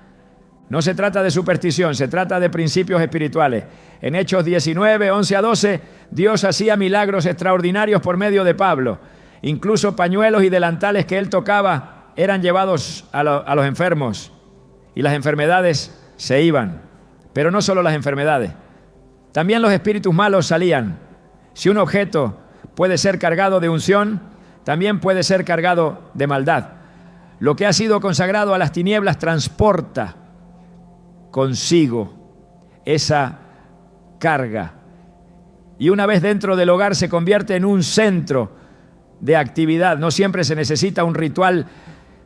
No se trata de superstición, se trata de principios espirituales. En Hechos 19, 11 a 12, Dios hacía milagros extraordinarios por medio de Pablo. Incluso pañuelos y delantales que él tocaba eran llevados a los enfermos y las enfermedades se iban. Pero no solo las enfermedades, también los espíritus malos salían. Si un objeto puede ser cargado de unción, también puede ser cargado de maldad. Lo que ha sido consagrado a las tinieblas transporta consigo esa carga. Y una vez dentro del hogar se convierte en un centro de actividad. No siempre se necesita un ritual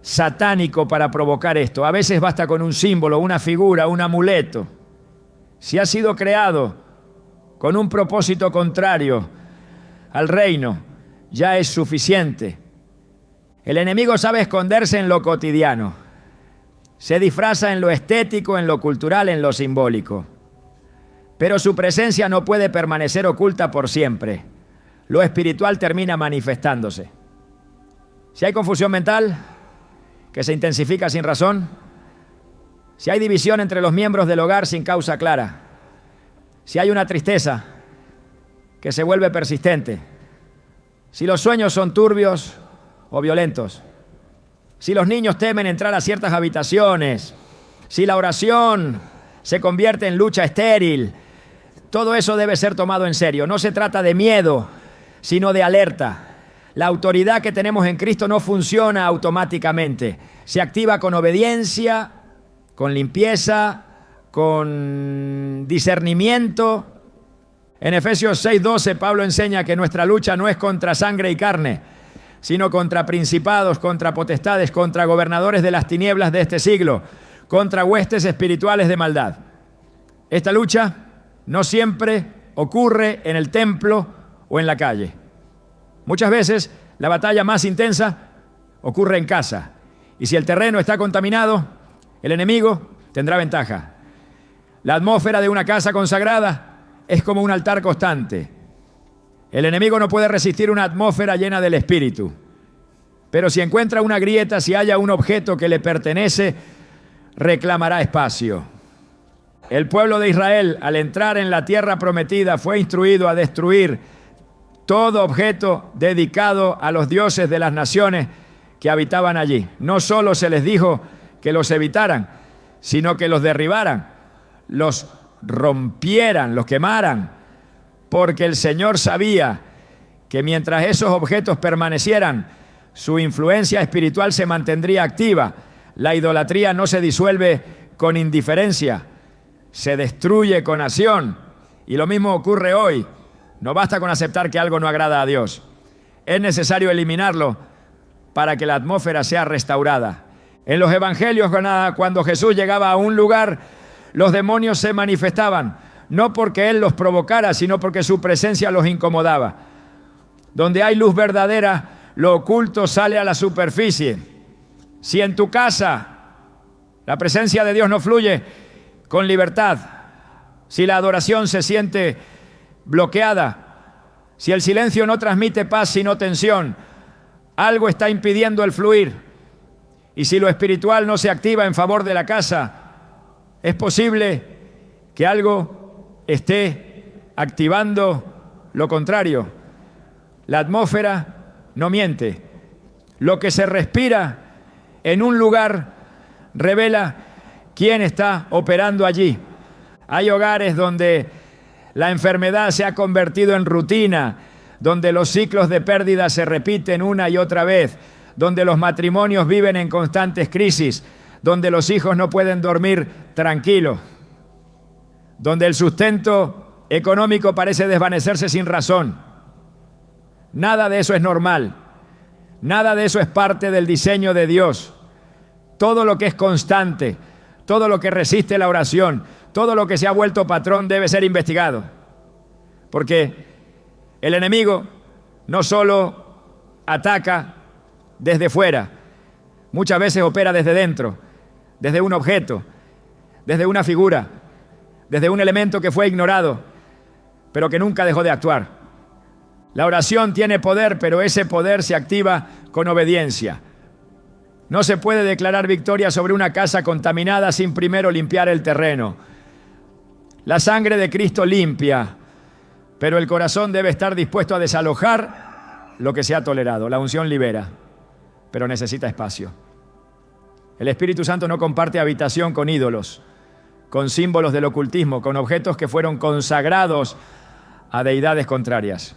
satánico para provocar esto. A veces basta con un símbolo, una figura, un amuleto. Si has sido creado con un propósito contrario al reino, ya es suficiente. El enemigo sabe esconderse en lo cotidiano. Se disfraza en lo estético, en lo cultural, en lo simbólico. Pero su presencia no puede permanecer oculta por siempre. Lo espiritual termina manifestándose. Si hay confusión mental, que se intensifica sin razón, si hay división entre los miembros del hogar sin causa clara, si hay una tristeza que se vuelve persistente, si los sueños son turbios o violentos, si los niños temen entrar a ciertas habitaciones, si la oración se convierte en lucha estéril, todo eso debe ser tomado en serio. No se trata de miedo, sino de alerta. La autoridad que tenemos en Cristo no funciona automáticamente. Se activa con obediencia, con limpieza, con discernimiento. En Efesios 6:12, Pablo enseña que nuestra lucha no es contra sangre y carne, sino contra principados, contra potestades, contra gobernadores de las tinieblas de este siglo, contra huestes espirituales de maldad. Esta lucha no siempre ocurre en el templo o en la calle. Muchas veces la batalla más intensa ocurre en casa. Y si el terreno está contaminado, el enemigo tendrá ventaja. La atmósfera de una casa consagrada es como un altar constante. El enemigo no puede resistir una atmósfera llena del Espíritu. Pero si encuentra una grieta, si haya un objeto que le pertenece, reclamará espacio. El pueblo de Israel, al entrar en la tierra prometida, fue instruido a destruir todo objeto dedicado a los dioses de las naciones que habitaban allí. No solo se les dijo que los evitaran, sino que los derribaran, los rompieran, los quemaran, porque el Señor sabía que mientras esos objetos permanecieran, su influencia espiritual se mantendría activa. La idolatría no se disuelve con indiferencia, se destruye con acción. Y lo mismo ocurre hoy. No basta con aceptar que algo no agrada a Dios. Es necesario eliminarlo para que la atmósfera sea restaurada. En los evangelios, cuando Jesús llegaba a un lugar, los demonios se manifestaban, no porque Él los provocara, sino porque su presencia los incomodaba. Donde hay luz verdadera, lo oculto sale a la superficie. Si en tu casa la presencia de Dios no fluye con libertad, si la adoración se siente bloqueada, si el silencio no transmite paz sino tensión, algo está impidiendo el fluir. Y si lo espiritual no se activa en favor de la casa, es posible que algo esté activando lo contrario. La atmósfera no miente. Lo que se respira en un lugar revela quién está operando allí. Hay hogares donde la enfermedad se ha convertido en rutina, donde los ciclos de pérdida se repiten una y otra vez, donde los matrimonios viven en constantes crisis, donde los hijos no pueden dormir tranquilos, donde el sustento económico parece desvanecerse sin razón. Nada de eso es normal, nada de eso es parte del diseño de Dios. Todo lo que es constante, todo lo que resiste la oración, todo lo que se ha vuelto patrón debe ser investigado. Porque el enemigo no solo ataca desde fuera, muchas veces opera desde dentro, desde un objeto, desde una figura, desde un elemento que fue ignorado, pero que nunca dejó de actuar. La oración tiene poder, pero ese poder se activa con obediencia. No se puede declarar victoria sobre una casa contaminada sin primero limpiar el terreno. La sangre de Cristo limpia, pero el corazón debe estar dispuesto a desalojar lo que se ha tolerado. La unción libera, pero necesita espacio. El Espíritu Santo no comparte habitación con ídolos, con símbolos del ocultismo, con objetos que fueron consagrados a deidades contrarias.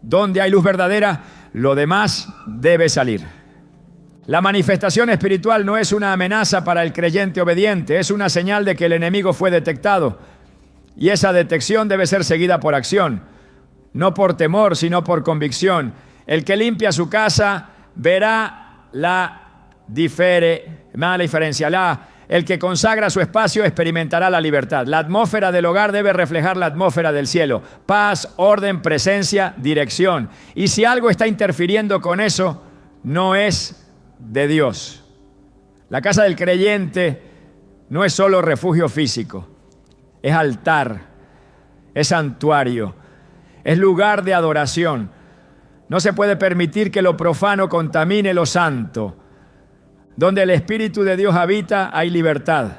Donde hay luz verdadera, lo demás debe salir. La manifestación espiritual no es una amenaza para el creyente obediente, es una señal de que el enemigo fue detectado. Y esa detección debe ser seguida por acción, no por temor, sino por convicción. El que limpia su casa verá la diferencia, El que consagra su espacio experimentará la libertad. La atmósfera del hogar debe reflejar la atmósfera del cielo. Paz, orden, presencia, dirección. Y si algo está interfiriendo con eso, no es de Dios. La casa del creyente no es solo refugio físico, es altar, es santuario, es lugar de adoración. No se puede permitir que lo profano contamine lo santo. Donde el Espíritu de Dios habita, hay libertad.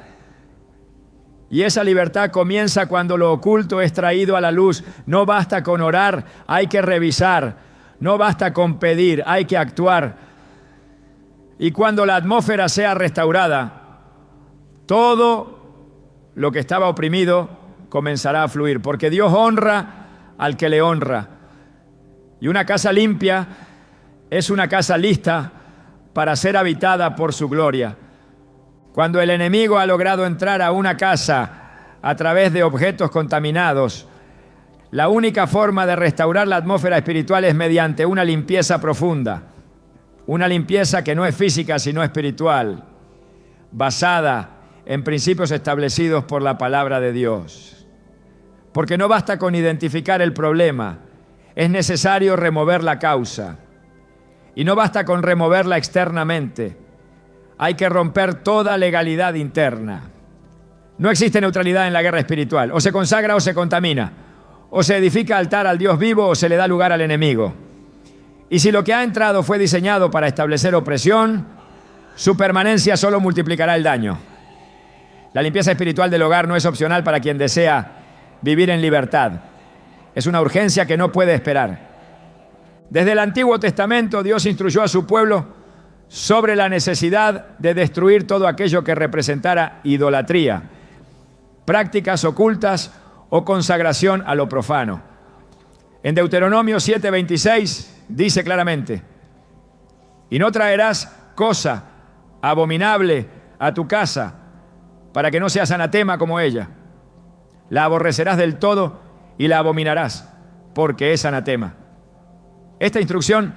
Y esa libertad comienza cuando lo oculto es traído a la luz. No basta con orar, hay que revisar. No basta con pedir, hay que actuar. Y cuando la atmósfera sea restaurada, todo lo que estaba oprimido comenzará a fluir, porque Dios honra al que le honra. Y una casa limpia es una casa lista para ser habitada por su gloria. Cuando el enemigo ha logrado entrar a una casa a través de objetos contaminados, la única forma de restaurar la atmósfera espiritual es mediante una limpieza profunda. Una limpieza que no es física, sino espiritual, basada en principios establecidos por la palabra de Dios. Porque no basta con identificar el problema, es necesario remover la causa. Y no basta con removerla externamente, hay que romper toda legalidad interna. No existe neutralidad en la guerra espiritual, o se consagra o se contamina, o se edifica altar al Dios vivo o se le da lugar al enemigo. Y si lo que ha entrado fue diseñado para establecer opresión, su permanencia solo multiplicará el daño. La limpieza espiritual del hogar no es opcional para quien desea vivir en libertad. Es una urgencia que no puede esperar. Desde el Antiguo Testamento, Dios instruyó a su pueblo sobre la necesidad de destruir todo aquello que representara idolatría, prácticas ocultas o consagración a lo profano. En Deuteronomio 7:26 dice claramente: y no traerás cosa abominable a tu casa, para que no seas anatema como ella. La aborrecerás del todo y la abominarás, porque es anatema. Esta instrucción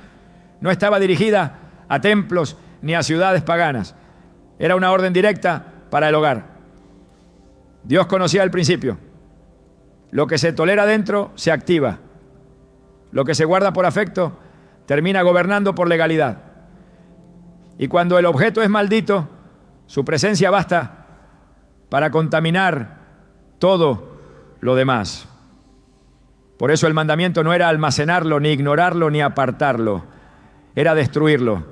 no estaba dirigida a templos ni a ciudades paganas. Era una orden directa para el hogar. Dios conocía el principio. Lo que se tolera dentro se activa. Lo que se guarda por afecto termina gobernando por legalidad. Y cuando el objeto es maldito, su presencia basta para contaminar todo lo demás. Por eso el mandamiento no era almacenarlo, ni ignorarlo, ni apartarlo. Era destruirlo.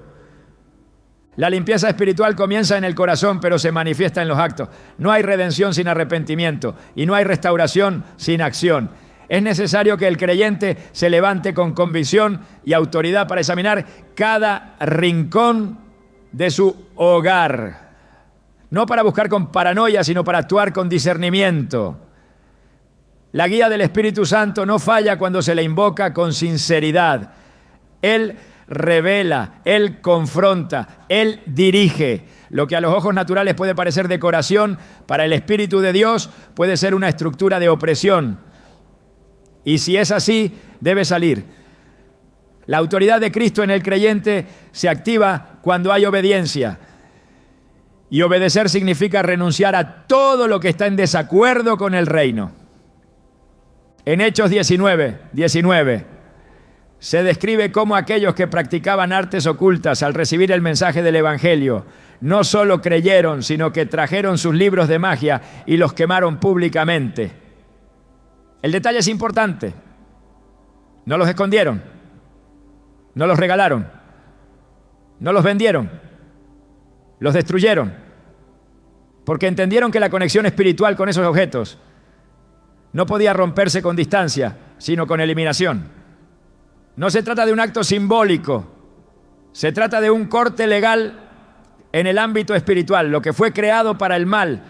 La limpieza espiritual comienza en el corazón, pero se manifiesta en los actos. No hay redención sin arrepentimiento y no hay restauración sin acción. Es necesario que el creyente se levante con convicción y autoridad para examinar cada rincón de su hogar. No para buscar con paranoia, sino para actuar con discernimiento. La guía del Espíritu Santo no falla cuando se le invoca con sinceridad. Él revela, Él confronta, Él dirige. Lo que a los ojos naturales puede parecer decoración, para el Espíritu de Dios puede ser una estructura de opresión. Y si es así, debe salir. La autoridad de Cristo en el creyente se activa cuando hay obediencia. Y obedecer significa renunciar a todo lo que está en desacuerdo con el reino. En Hechos 19 se describe cómo aquellos que practicaban artes ocultas al recibir el mensaje del Evangelio no solo creyeron, sino que trajeron sus libros de magia y los quemaron públicamente. El detalle es importante. No los escondieron, no los regalaron, no los vendieron, los destruyeron, porque entendieron que la conexión espiritual con esos objetos no podía romperse con distancia, sino con eliminación. No se trata de un acto simbólico, se trata de un corte legal en el ámbito espiritual. Lo que fue creado para el mal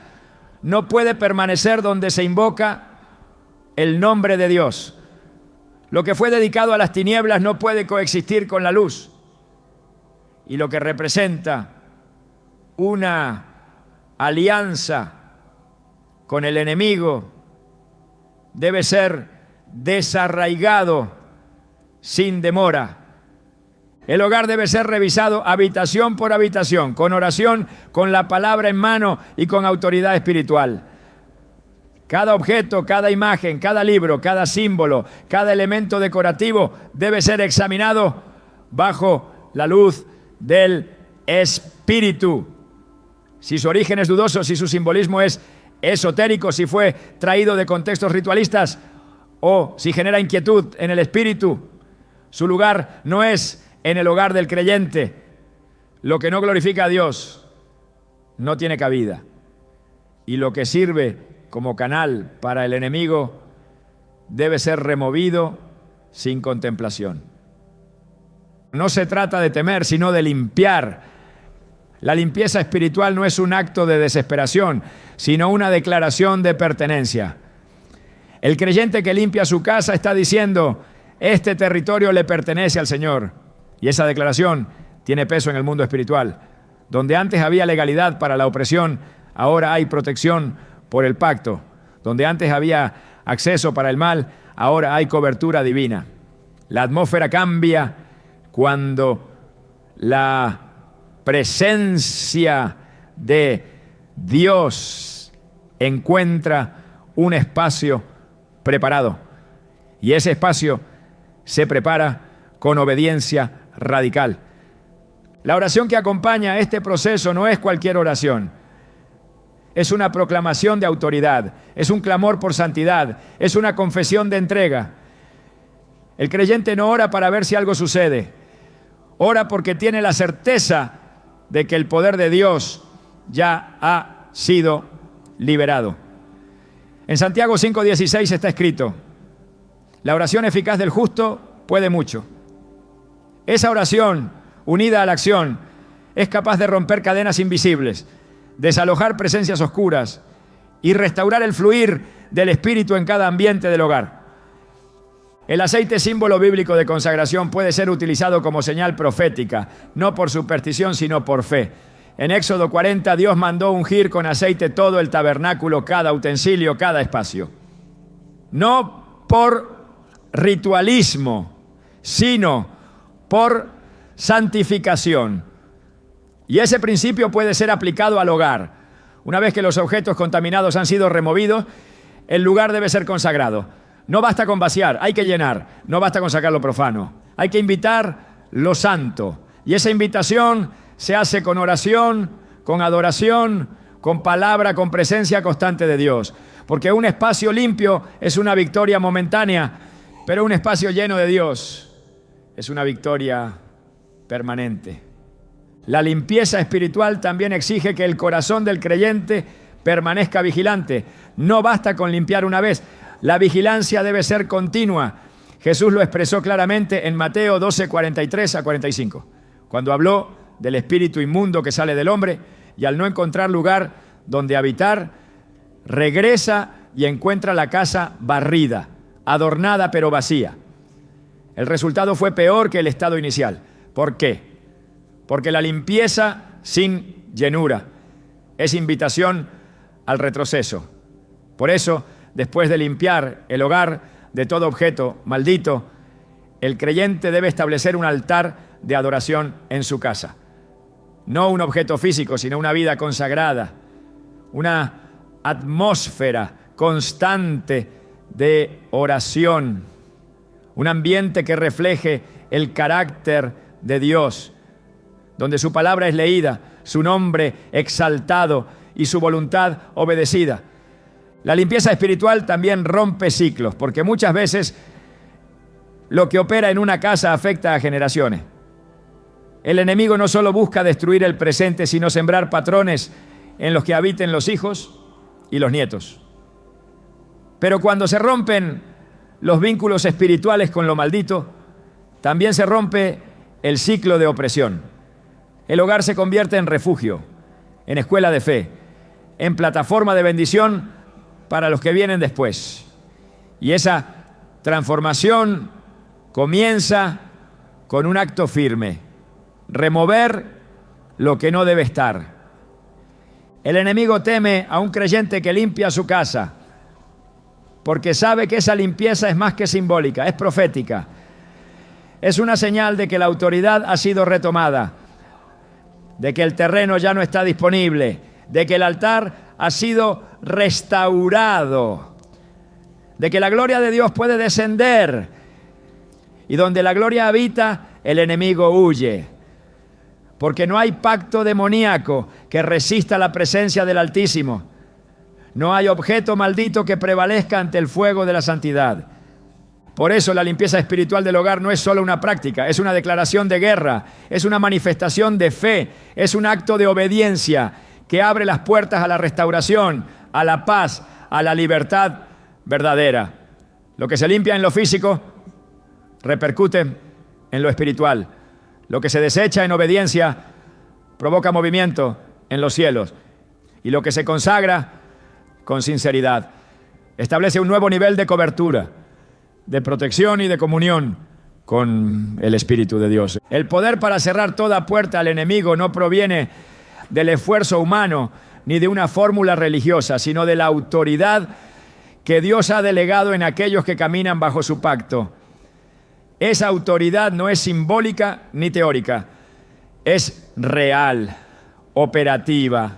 no puede permanecer donde se invoca el nombre de Dios. Lo que fue dedicado a las tinieblas no puede coexistir con la luz. Y lo que representa una alianza con el enemigo debe ser desarraigado sin demora. El hogar debe ser revisado habitación por habitación, con oración, con la palabra en mano y con autoridad espiritual. Cada objeto, cada imagen, cada libro, cada símbolo, cada elemento decorativo debe ser examinado bajo la luz del Espíritu. Si su origen es dudoso, si su simbolismo es esotérico, si fue traído de contextos ritualistas o si genera inquietud en el espíritu, su lugar no es en el hogar del creyente. Lo que no glorifica a Dios no tiene cabida. Y lo que sirve como canal para el enemigo debe ser removido sin contemplación. No se trata de temer, sino de limpiar. La limpieza espiritual no es un acto de desesperación, sino una declaración de pertenencia. El creyente que limpia su casa está diciendo: este territorio le pertenece al Señor. Y esa declaración tiene peso en el mundo espiritual. Donde antes había legalidad para la opresión, ahora hay protección por el pacto. Donde antes había acceso para el mal, ahora hay cobertura divina. La atmósfera cambia cuando la presencia de Dios encuentra un espacio preparado. Y ese espacio se prepara con obediencia radical. La oración que acompaña este proceso no es cualquier oración. Es una proclamación de autoridad, es un clamor por santidad, es una confesión de entrega. El creyente no ora para ver si algo sucede. Ora porque tiene la certeza de que el poder de Dios ya ha sido liberado. En Santiago 5:16 está escrito: la oración eficaz del justo puede mucho. Esa oración, unida a la acción, es capaz de romper cadenas invisibles, desalojar presencias oscuras y restaurar el fluir del Espíritu en cada ambiente del hogar. El aceite, símbolo bíblico de consagración, puede ser utilizado como señal profética, no por superstición, sino por fe. En Éxodo 40, Dios mandó ungir con aceite todo el tabernáculo, cada utensilio, cada espacio. No por ritualismo, sino por santificación. Y ese principio puede ser aplicado al hogar. Una vez que los objetos contaminados han sido removidos, el lugar debe ser consagrado. No basta con vaciar, hay que llenar. No basta con sacar lo profano. Hay que invitar lo santo. Y esa invitación se hace con oración, con adoración, con palabra, con presencia constante de Dios. Porque un espacio limpio es una victoria momentánea, pero un espacio lleno de Dios es una victoria permanente. La limpieza espiritual también exige que el corazón del creyente permanezca vigilante. No basta con limpiar una vez. La vigilancia debe ser continua. Jesús lo expresó claramente en Mateo 12:43-45, cuando habló del espíritu inmundo que sale del hombre y al no encontrar lugar donde habitar, regresa y encuentra la casa barrida, adornada pero vacía. El resultado fue peor que el estado inicial. ¿Por qué? Porque la limpieza sin llenura es invitación al retroceso. Por eso, después de limpiar el hogar de todo objeto maldito, el creyente debe establecer un altar de adoración en su casa. No un objeto físico, sino una vida consagrada, una atmósfera constante de oración, un ambiente que refleje el carácter de Dios, donde su palabra es leída, su nombre exaltado y su voluntad obedecida. La limpieza espiritual también rompe ciclos, porque muchas veces lo que opera en una casa afecta a generaciones. El enemigo no solo busca destruir el presente, sino sembrar patrones en los que habiten los hijos y los nietos. Pero cuando se rompen los vínculos espirituales con lo maldito, también se rompe el ciclo de opresión. El hogar se convierte en refugio, en escuela de fe, en plataforma de bendición para los que vienen después. Y esa transformación comienza con un acto firme: remover lo que no debe estar. El enemigo teme a un creyente que limpia su casa, porque sabe que esa limpieza es más que simbólica, es profética. Es una señal de que la autoridad ha sido retomada, de que el terreno ya no está disponible, de que el altar ha sido restaurado, de que la gloria de Dios puede descender, y donde la gloria habita, el enemigo huye, porque no hay pacto demoníaco que resista la presencia del Altísimo. No hay objeto maldito que prevalezca ante el fuego de la santidad. Por eso la limpieza espiritual del hogar no es solo una práctica, es una declaración de guerra, es una manifestación de fe, es un acto de obediencia que abre las puertas a la restauración, a la paz, a la libertad verdadera. Lo que se limpia en lo físico repercute en lo espiritual. Lo que se desecha en obediencia provoca movimiento en los cielos. Y lo que se consagra con sinceridad establece un nuevo nivel de cobertura, de protección y de comunión con el Espíritu de Dios. El poder para cerrar toda puerta al enemigo no proviene del esfuerzo humano ni de una fórmula religiosa, sino de la autoridad que Dios ha delegado en aquellos que caminan bajo su pacto. Esa autoridad no es simbólica ni teórica, es real, operativa,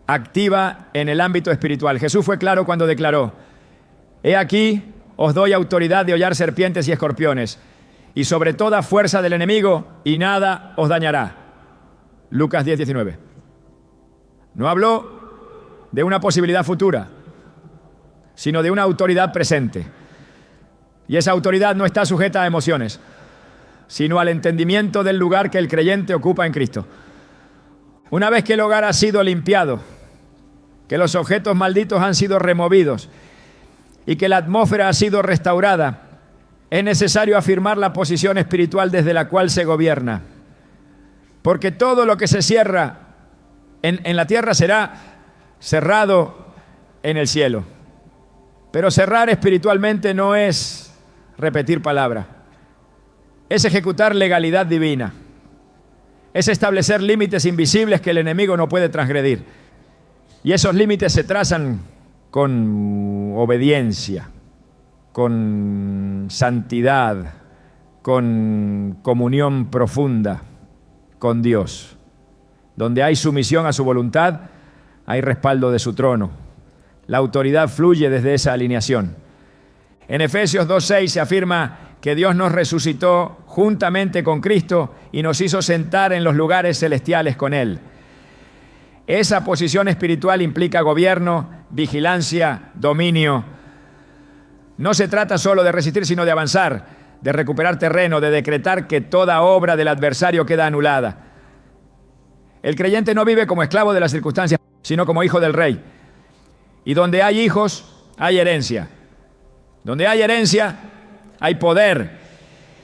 activa en el ámbito espiritual. Jesús fue claro cuando declaró: he aquí, os doy autoridad de hollar serpientes y escorpiones, y sobre toda fuerza del enemigo, y nada os dañará. Lucas 10:19. No habló de una posibilidad futura, sino de una autoridad presente. Y esa autoridad no está sujeta a emociones, sino al entendimiento del lugar que el creyente ocupa en Cristo. Una vez que el hogar ha sido limpiado, que los objetos malditos han sido removidos, y que la atmósfera ha sido restaurada, es necesario afirmar la posición espiritual desde la cual se gobierna. Porque todo lo que se cierra en la tierra será cerrado en el cielo. Pero cerrar espiritualmente no es repetir palabra, es ejecutar legalidad divina, es establecer límites invisibles que el enemigo no puede transgredir. Y esos límites se trazan con obediencia, con santidad, con comunión profunda con Dios. Donde hay sumisión a su voluntad, hay respaldo de su trono. La autoridad fluye desde esa alineación. En Efesios 2:6 se afirma que Dios nos resucitó juntamente con Cristo y nos hizo sentar en los lugares celestiales con Él. Esa posición espiritual implica gobierno, vigilancia, dominio. No se trata solo de resistir, sino de avanzar, de recuperar terreno, de decretar que toda obra del adversario queda anulada. El creyente no vive como esclavo de las circunstancias, sino como hijo del Rey. Y donde hay hijos, hay herencia. Donde hay herencia, hay poder.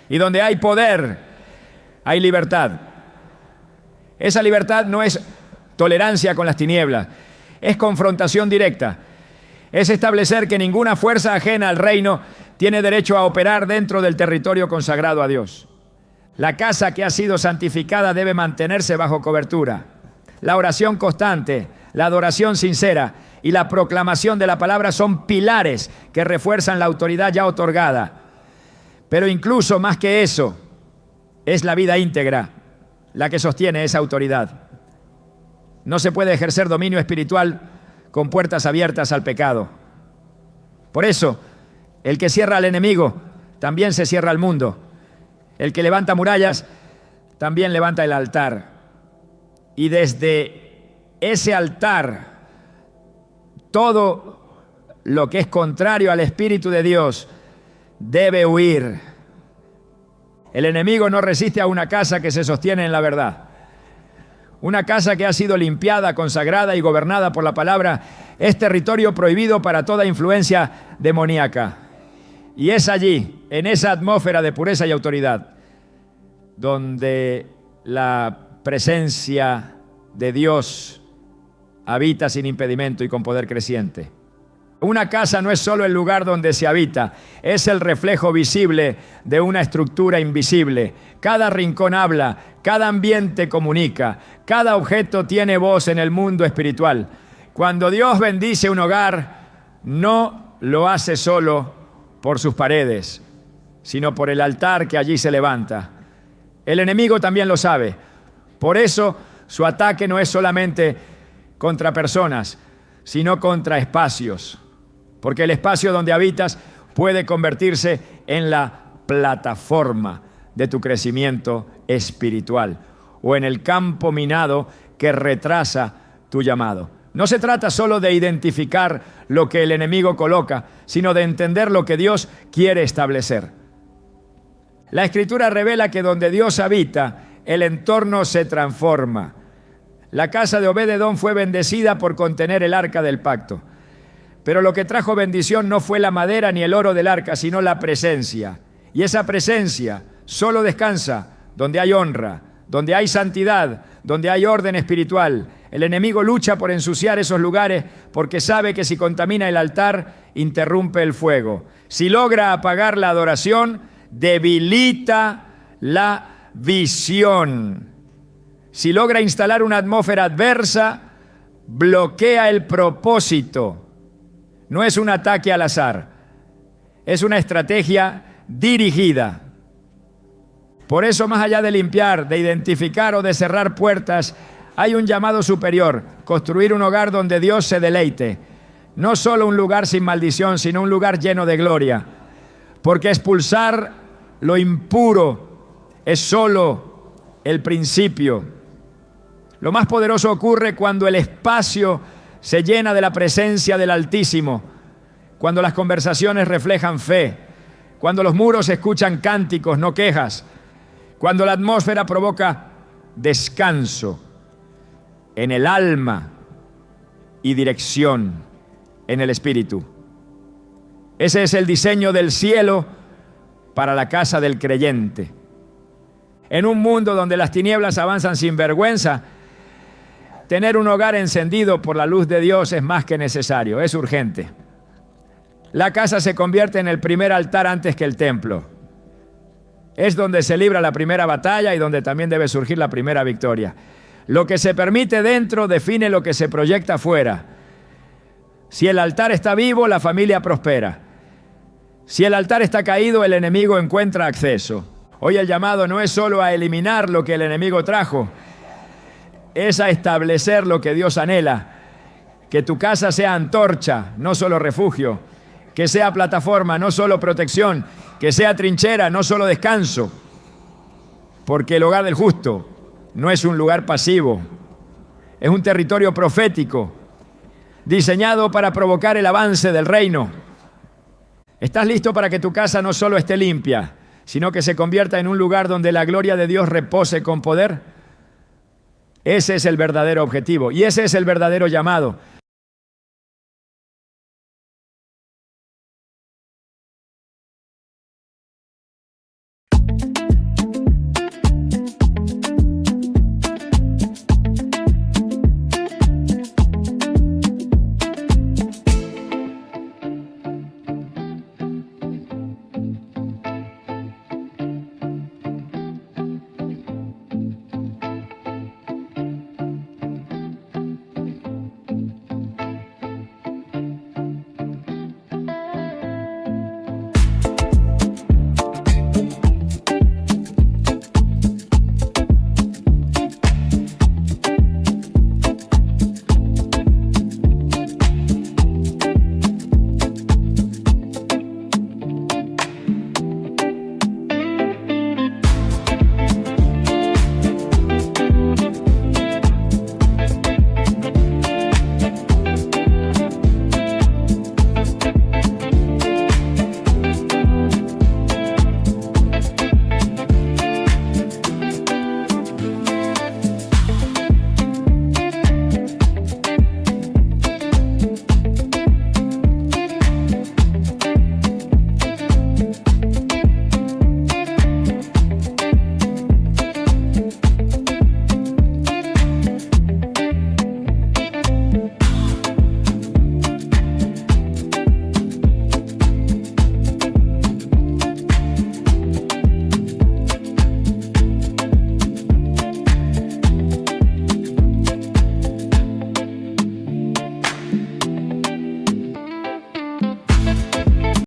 Y donde hay poder, hay libertad. Esa libertad no es tolerancia con las tinieblas, es confrontación directa. Es establecer que ninguna fuerza ajena al reino tiene derecho a operar dentro del territorio consagrado a Dios. La casa que ha sido santificada debe mantenerse bajo cobertura. La oración constante, la adoración sincera y la proclamación de la palabra son pilares que refuerzan la autoridad ya otorgada. Pero incluso más que eso, es la vida íntegra la que sostiene esa autoridad. No se puede ejercer dominio espiritual con puertas abiertas al pecado. Por eso, el que cierra al enemigo, también se cierra al mundo. El que levanta murallas, también levanta el altar. Y desde ese altar, todo lo que es contrario al Espíritu de Dios debe huir. El enemigo no resiste a una casa que se sostiene en la verdad. Una casa que ha sido limpiada, consagrada y gobernada por la palabra es territorio prohibido para toda influencia demoníaca. Y es allí, en esa atmósfera de pureza y autoridad, donde la presencia de Dios habita sin impedimento y con poder creciente. Una casa no es solo el lugar donde se habita, es el reflejo visible de una estructura invisible. Cada rincón habla, cada ambiente comunica, cada objeto tiene voz en el mundo espiritual. Cuando Dios bendice un hogar, no lo hace solo por sus paredes, sino por el altar que allí se levanta. El enemigo también lo sabe. Por eso su ataque no es solamente contra personas, sino contra espacios. Porque el espacio donde habitas puede convertirse en la plataforma de tu crecimiento espiritual o en el campo minado que retrasa tu llamado. No se trata solo de identificar lo que el enemigo coloca, sino de entender lo que Dios quiere establecer. La Escritura revela que donde Dios habita, el entorno se transforma. La casa de Obed-Edom fue bendecida por contener el arca del pacto. Pero lo que trajo bendición no fue la madera ni el oro del arca, sino la presencia. Y esa presencia solo descansa donde hay honra, donde hay santidad, donde hay orden espiritual. El enemigo lucha por ensuciar esos lugares porque sabe que si contamina el altar, interrumpe el fuego. Si logra apagar la adoración, debilita la visión. Si logra instalar una atmósfera adversa, bloquea el propósito. No es un ataque al azar, es una estrategia dirigida. Por eso, más allá de limpiar, de identificar o de cerrar puertas, hay un llamado superior: construir un hogar donde Dios se deleite. No solo un lugar sin maldición, sino un lugar lleno de gloria. Porque expulsar lo impuro es solo el principio. Lo más poderoso ocurre cuando el espacio se llena de la presencia del Altísimo, cuando las conversaciones reflejan fe, cuando los muros escuchan cánticos, no quejas, cuando la atmósfera provoca descanso en el alma y dirección en el espíritu. Ese es el diseño del cielo para la casa del creyente. En un mundo donde las tinieblas avanzan sin vergüenza, tener un hogar encendido por la luz de Dios es más que necesario, es urgente. La casa se convierte en el primer altar antes que el templo. Es donde se libra la primera batalla y donde también debe surgir la primera victoria. Lo que se permite dentro define lo que se proyecta afuera. Si el altar está vivo, la familia prospera. Si el altar está caído, el enemigo encuentra acceso. Hoy el llamado no es solo a eliminar lo que el enemigo trajo, es a establecer lo que Dios anhela. Que tu casa sea antorcha, no solo refugio. Que sea plataforma, no solo protección. Que sea trinchera, no solo descanso. Porque el hogar del justo no es un lugar pasivo. Es un territorio profético, diseñado para provocar el avance del reino. ¿Estás listo para que tu casa no solo esté limpia, sino que se convierta en un lugar donde la gloria de Dios repose con poder? Ese es el verdadero objetivo y ese es el verdadero llamado.